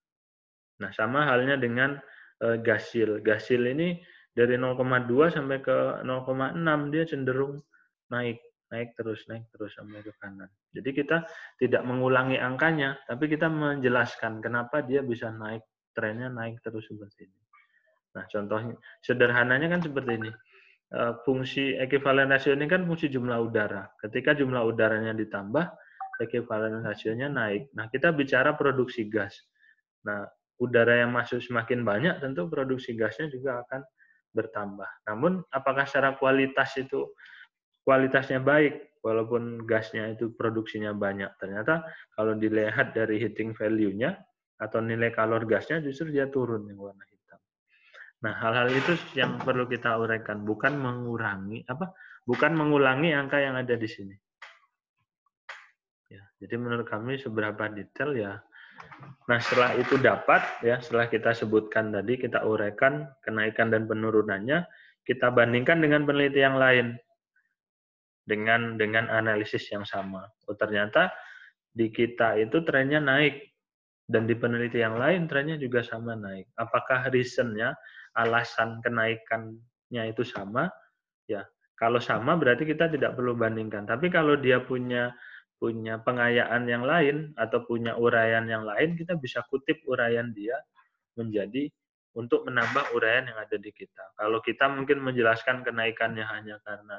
Nah, sama halnya dengan gasil. Gasil ini dari 0,2 sampai ke 0,6 dia cenderung naik terus sampai ke kanan. Jadi kita tidak mengulangi angkanya, tapi kita menjelaskan kenapa dia bisa naik, trennya naik terus seperti ini. Nah, contohnya sederhananya kan seperti ini. Fungsi ekivalen rasio ini kan fungsi jumlah udara. Ketika jumlah udaranya ditambah, ekivalen rasionya naik. Nah, kita bicara produksi gas. Nah, udara yang masuk semakin banyak, tentu produksi gasnya juga akan bertambah. Namun, apakah secara kualitasnya baik, walaupun gasnya itu produksinya banyak? Ternyata kalau dilihat dari heating value-nya, atau nilai kalor gasnya justru dia turun yang warna hitam. Nah, hal-hal itu yang perlu kita uraikan, bukan mengulangi angka yang ada di sini. Ya, jadi menurut kami seberapa detail ya. Nah, setelah itu dapat ya, setelah kita sebutkan tadi, kita uraikan kenaikan dan penurunannya, kita bandingkan dengan penelitian yang lain dengan analisis yang sama. Oh, ternyata di kita itu trennya naik dan di penelitian yang lain trennya juga sama naik. Apakah reason-nya, alasan kenaikannya itu sama? Ya, kalau sama berarti kita tidak perlu bandingkan. Tapi kalau dia punya pengayaan yang lain atau punya uraian yang lain, kita bisa kutip uraian dia menjadi untuk menambah uraian yang ada di kita. Kalau kita mungkin menjelaskan kenaikannya hanya karena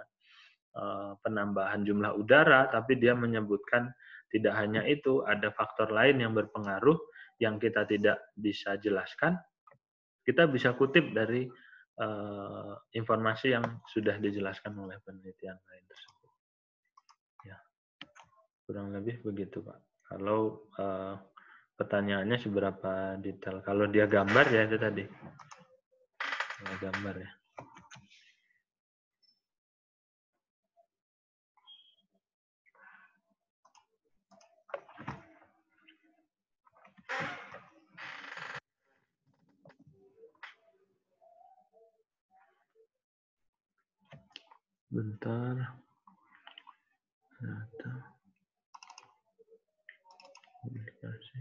penambahan jumlah udara, tapi dia menyebutkan tidak hanya itu, ada faktor lain yang berpengaruh yang kita tidak bisa jelaskan, kita bisa kutip dari informasi yang sudah dijelaskan oleh penelitian lain tersebut. Ya, kurang lebih begitu, Pak. Kalau pertanyaannya seberapa detail? Kalau dia gambar ya itu tadi, gambar ya. Bentar. Data. Publikasi.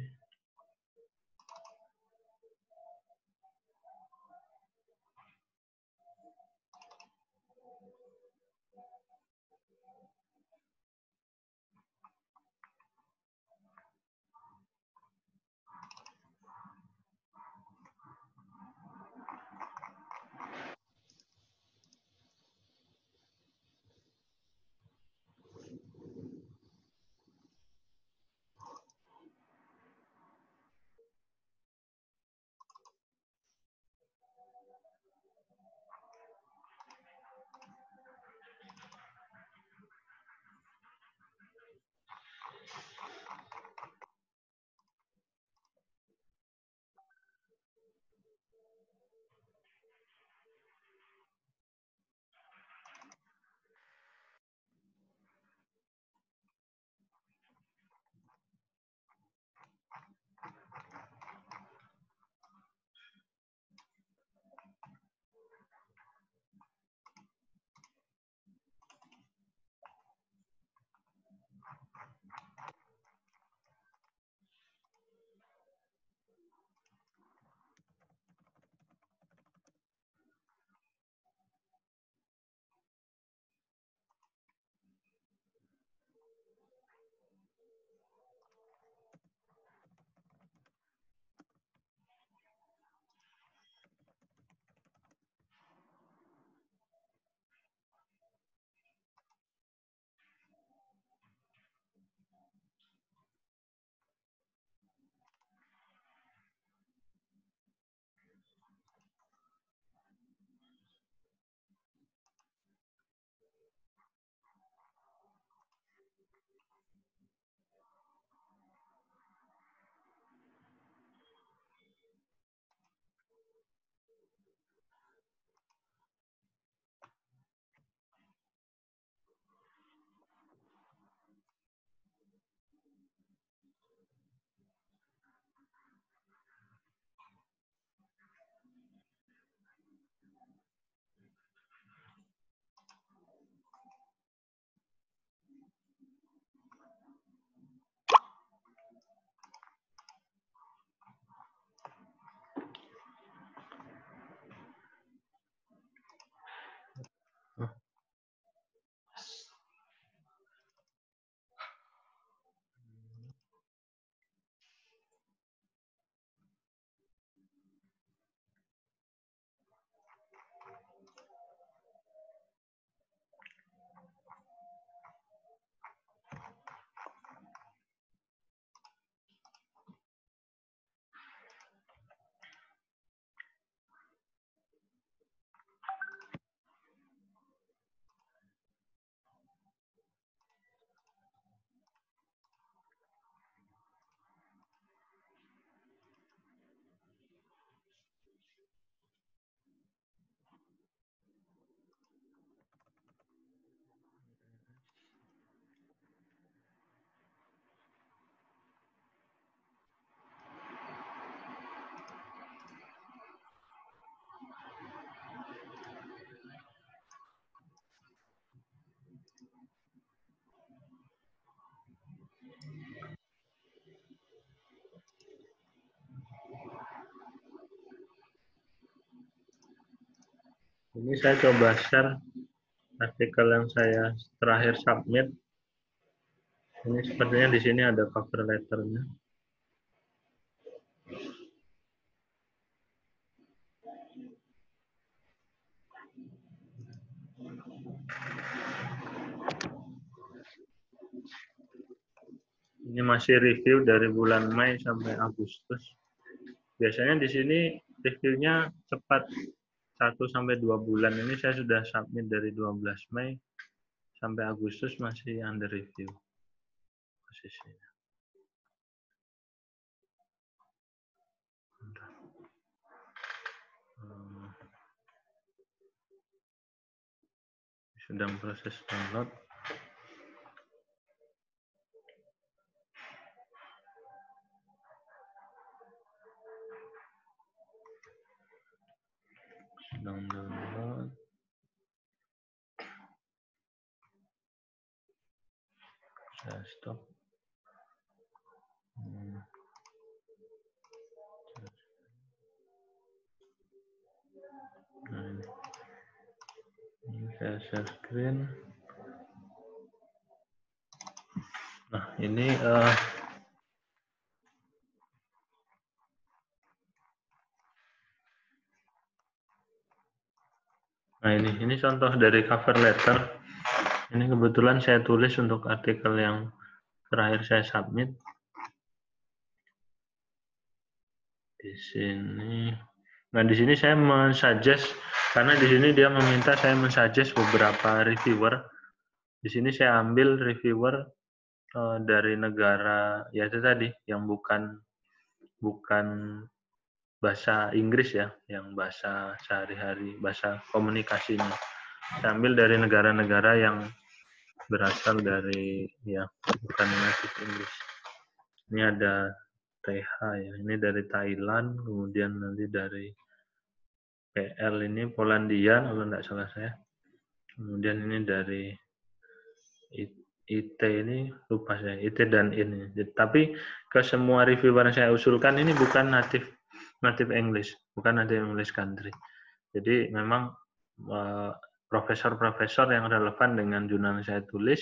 Ini saya coba share artikel yang saya terakhir submit. Ini sepertinya di sini ada cover letternya. Ini masih review dari bulan Mei sampai Agustus. Biasanya di sini reviewnya cepat 1-2 bulan. Ini saya sudah submit dari 12 Mei sampai Agustus masih under review posisinya. Sedang proses download. Sedang download. Saya stop. Nah, ini saya share screen. Nah, ini nah ini contoh dari cover letter. Ini kebetulan saya tulis untuk artikel yang terakhir saya submit. Di sini. Nah, di sini saya mensuggest karena di sini dia meminta saya mensuggest beberapa reviewer. Di sini saya ambil reviewer dari negara ya itu tadi yang bukan bahasa Inggris ya, yang bahasa sehari-hari, bahasa komunikasinya. Saya ambil dari negara-negara yang berasal dari ya bukan native English. Ini ada TH ya, ini dari Thailand, kemudian nanti dari PL ini Polandia kalau tidak salah saya. Kemudian ini dari IT ini lupa saya, IT dan ini. Tapi ke semua reviewer yang saya usulkan ini bukan native English, bukan native English country. Jadi memang profesor-profesor yang relevan dengan jurnal yang saya tulis,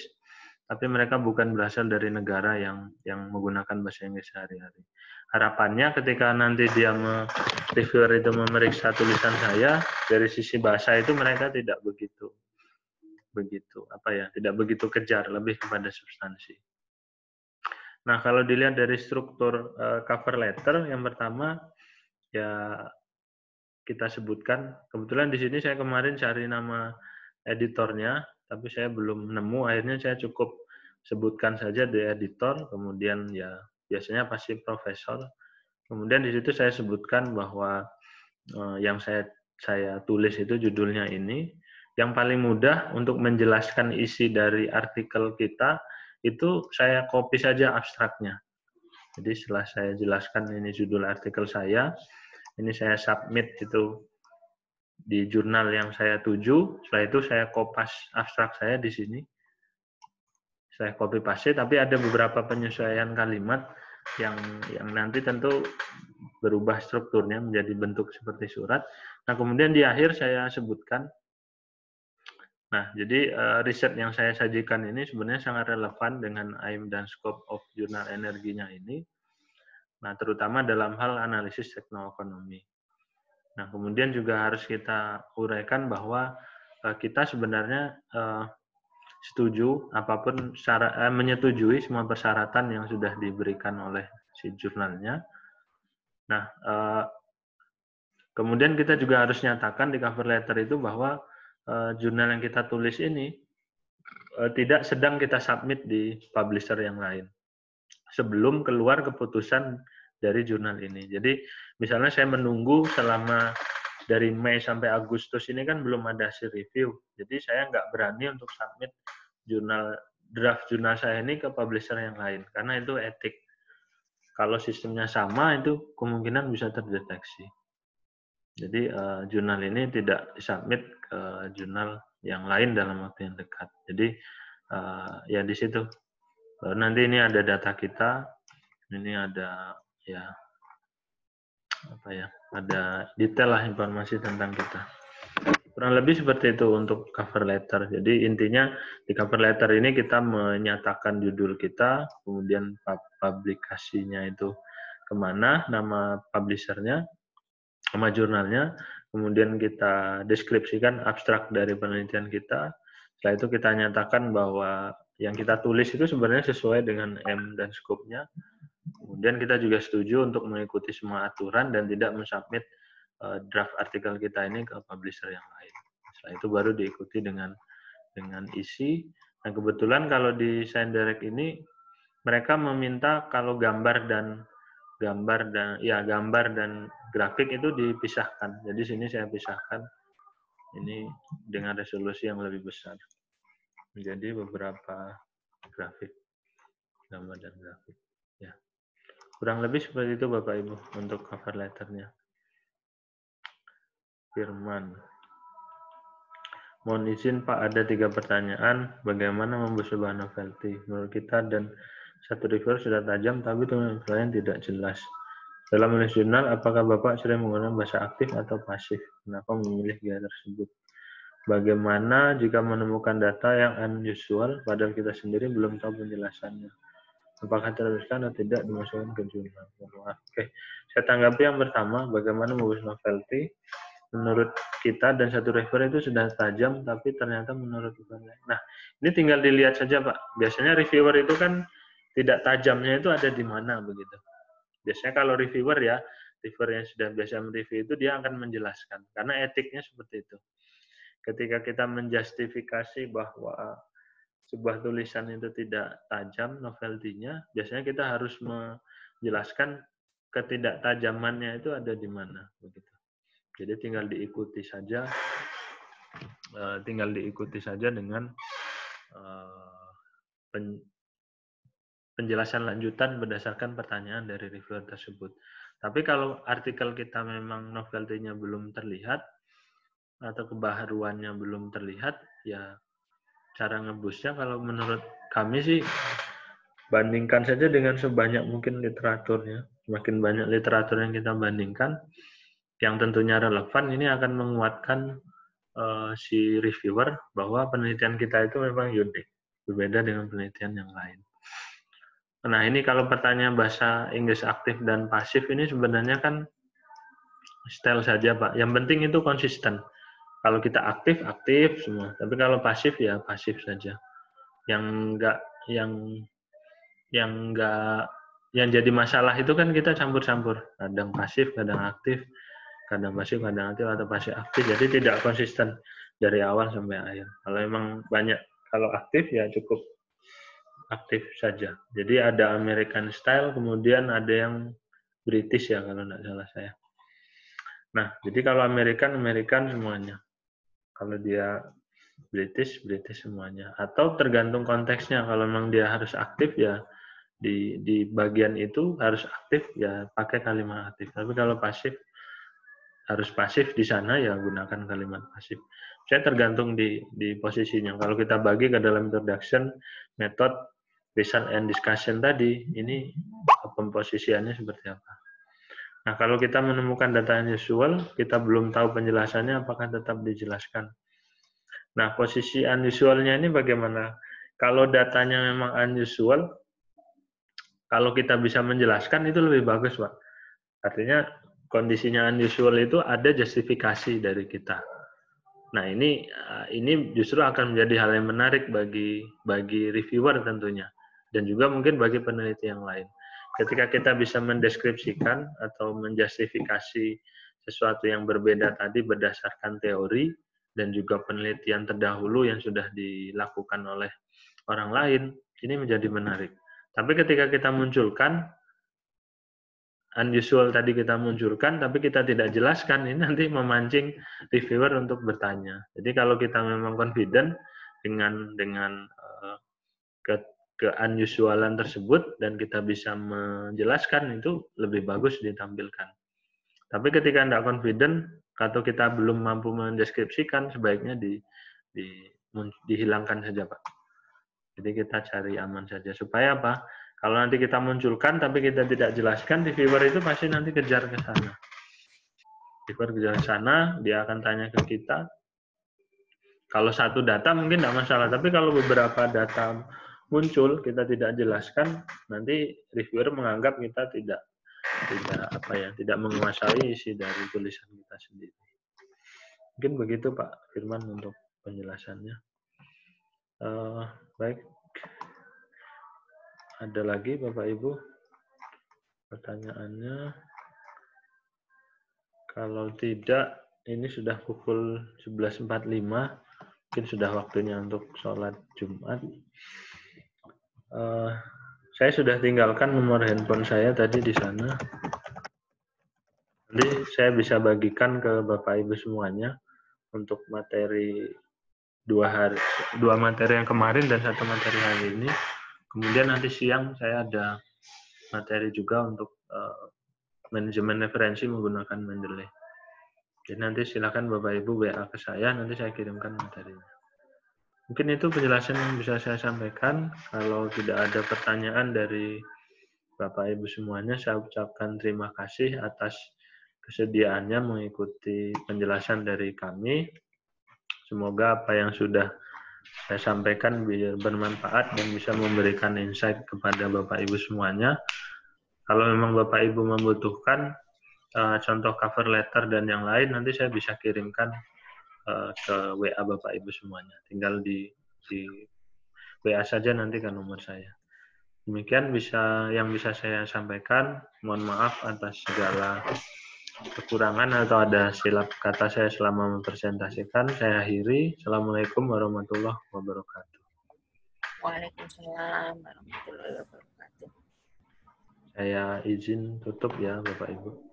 tapi mereka bukan berasal dari negara yang menggunakan bahasa Inggris sehari-hari. Harapannya ketika nanti dia reviewer itu memeriksa tulisan saya dari sisi bahasa itu mereka tidak begitu tidak begitu kejar, lebih kepada substansi. Nah, kalau dilihat dari struktur cover letter, yang pertama ya kita sebutkan, kebetulan di sini saya kemarin cari nama editornya, tapi saya belum nemu, akhirnya saya cukup sebutkan saja di editor, kemudian ya biasanya pasti profesor. Kemudian di situ saya sebutkan bahwa yang saya tulis itu judulnya ini. Yang paling mudah untuk menjelaskan isi dari artikel kita itu saya copy saja abstraknya. Jadi setelah saya jelaskan ini judul artikel saya, ini saya submit itu di jurnal yang saya tuju. Setelah itu saya kopas abstrak saya di sini. Saya copy paste, tapi ada beberapa penyesuaian kalimat yang nanti tentu berubah strukturnya menjadi bentuk seperti surat. Nah, kemudian di akhir saya sebutkan. Nah, jadi riset yang saya sajikan ini sebenarnya sangat relevan dengan aim dan scope of jurnal energinya ini. Nah, terutama dalam hal analisis teknoekonomi. Nah, kemudian juga harus kita uraikan bahwa kita sebenarnya setuju apapun menyetujui semua persyaratan yang sudah diberikan oleh si jurnalnya. Nah, kemudian kita juga harus nyatakan di cover letter itu bahwa jurnal yang kita tulis ini tidak sedang kita submit di publisher yang lain sebelum keluar keputusan dari jurnal ini. Jadi misalnya saya menunggu selama dari Mei sampai Agustus ini kan belum ada hasil review. Jadi saya nggak berani untuk submit draft jurnal saya ini ke publisher yang lain karena itu etik. Kalau sistemnya sama itu kemungkinan bisa terdeteksi. Jadi jurnal ini tidak disubmit ke jurnal yang lain dalam waktu yang dekat. Jadi ya di situ. Nanti ini ada data kita, ini ada ya ada detail lah informasi tentang kita. Kurang lebih seperti itu untuk cover letter. Jadi intinya di cover letter ini kita menyatakan judul kita, kemudian publikasinya itu kemana, nama publishernya, nama jurnalnya, kemudian kita deskripsikan abstrak dari penelitian kita. Setelah itu kita nyatakan bahwa yang kita tulis itu sebenarnya sesuai dengan M dan skopnya. Kemudian kita juga setuju untuk mengikuti semua aturan dan tidak mensubmit draft artikel kita ini ke publisher yang lain. Setelah itu baru diikuti dengan isi. Nah, kebetulan kalau di ScienceDirect ini mereka meminta kalau gambar dan grafik itu dipisahkan. Jadi sini saya pisahkan ini dengan resolusi yang lebih besar. Menjadi beberapa grafik, gambar dan grafik. Ya. Kurang lebih seperti itu Bapak Ibu untuk cover letternya. Firman. Mohon izin Pak, ada 3 pertanyaan. Bagaimana membuat sebuah novelty? Menurut kita dan satu reviewer sudah tajam, tapi penilaian tidak jelas. Dalam menulis jurnal, apakah Bapak sering menggunakan bahasa aktif atau pasif? Kenapa memilih gaya tersebut? Bagaimana jika menemukan data yang unusual, padahal kita sendiri belum tahu penjelasannya? Apakah teruskan atau tidak dimasukkan ke jurnal? Oke, saya tanggapi yang pertama, bagaimana membuat novelty? Menurut kita dan satu reviewer itu sudah tajam, tapi ternyata menurut reviewer. Nah, ini tinggal dilihat saja Pak. Biasanya reviewer itu kan tidak tajamnya itu ada di mana begitu. Biasanya kalau reviewer yang sudah biasa mereview itu dia akan menjelaskan, karena etiknya seperti itu. Ketika kita menjustifikasi bahwa sebuah tulisan itu tidak tajam novelty-nya, biasanya kita harus menjelaskan ketidaktajamannya itu ada di mana begitu. Jadi tinggal diikuti saja dengan penjelasan lanjutan berdasarkan pertanyaan dari reviewer tersebut. Tapi kalau artikel kita memang novelty-nya belum terlihat atau kebaharuannya belum terlihat, ya cara ngebusnya kalau menurut kami sih bandingkan saja dengan sebanyak mungkin literaturnya. Semakin banyak literatur yang kita bandingkan, yang tentunya relevan, ini akan menguatkan si reviewer bahwa penelitian kita itu memang unik, berbeda dengan penelitian yang lain. Nah, ini kalau pertanyaan bahasa Inggris aktif dan pasif ini sebenarnya kan style saja, Pak. Yang penting itu konsisten. Kalau kita aktif, aktif semua. Tapi kalau pasif, ya pasif saja. Yang jadi masalah itu kan kita campur-campur. Kadang pasif, kadang aktif. Kadang pasif, kadang aktif, atau pasif aktif. Jadi tidak konsisten dari awal sampai akhir. Kalau memang banyak, kalau aktif ya cukup aktif saja. Jadi ada American style, kemudian ada yang British ya kalau tidak salah saya. Nah, jadi kalau American semuanya. Kalau dia British semuanya. Atau tergantung konteksnya. Kalau memang dia harus aktif ya di bagian itu harus aktif ya pakai kalimat aktif. Tapi kalau pasif harus pasif di sana ya gunakan kalimat pasif. Saya tergantung di posisinya. Kalau kita bagi ke dalam introduction, method, result and discussion tadi, ini pemposisiannya seperti apa. Nah, kalau kita menemukan data unusual, kita belum tahu penjelasannya, apakah tetap dijelaskan. Nah, posisi unusualnya ini bagaimana? Kalau datanya memang unusual, kalau kita bisa menjelaskan itu lebih bagus, Pak. Artinya kondisinya unusual itu ada justifikasi dari kita. Nah, ini justru akan menjadi hal yang menarik bagi reviewer tentunya, dan juga mungkin bagi peneliti yang lain. Ketika kita bisa mendeskripsikan atau menjustifikasi sesuatu yang berbeda tadi berdasarkan teori dan juga penelitian terdahulu yang sudah dilakukan oleh orang lain, ini menjadi menarik. Tapi ketika kita munculkan unusual tadi kita munculkan, tapi kita tidak jelaskan, ini nanti memancing reviewer untuk bertanya. Jadi kalau kita memang confident dengan ke-unusualan tersebut dan kita bisa menjelaskan, itu lebih bagus ditampilkan. Tapi ketika tidak confident atau kita belum mampu mendeskripsikan, sebaiknya dihilangkan saja, Pak. Jadi kita cari aman saja. Supaya apa? Kalau nanti kita munculkan tapi kita tidak jelaskan, reviewer itu pasti nanti kejar ke sana. Reviewer kejar ke sana, dia akan tanya ke kita, Kalau satu data mungkin tidak masalah, tapi kalau beberapa data muncul kita tidak jelaskan, nanti reviewer menganggap kita tidak menguasai isi dari tulisan kita sendiri. Mungkin begitu Pak Firman untuk penjelasannya. Baik, ada lagi Bapak Ibu pertanyaannya? Kalau tidak, ini sudah pukul 11.45, mungkin sudah waktunya untuk sholat Jumat. Saya sudah tinggalkan nomor handphone saya tadi di sana. Nanti saya bisa bagikan ke Bapak Ibu semuanya untuk materi dua materi yang kemarin dan satu materi hari ini. Kemudian nanti siang saya ada materi juga untuk manajemen referensi menggunakan Mendeley. Jadi nanti silakan Bapak Ibu WA ke saya, nanti saya kirimkan materinya. Mungkin itu penjelasan yang bisa saya sampaikan. Kalau tidak ada pertanyaan dari Bapak Ibu semuanya, saya ucapkan terima kasih atas kesediaannya mengikuti penjelasan dari kami. Semoga apa yang sudah saya sampaikan bermanfaat dan bisa memberikan insight kepada Bapak Ibu semuanya. Kalau memang Bapak Ibu membutuhkan contoh cover letter dan yang lain, nanti saya bisa kirimkan ke WA Bapak Ibu semuanya. Tinggal di WA saja nanti ke nomor saya. Demikian yang bisa saya sampaikan. Mohon maaf atas segala kekurangan atau ada silap kata saya selama mempresentasikan. Saya akhiri. Assalamualaikum warahmatullahi wabarakatuh. Waalaikumsalam warahmatullahi wabarakatuh. Saya izin tutup ya Bapak Ibu.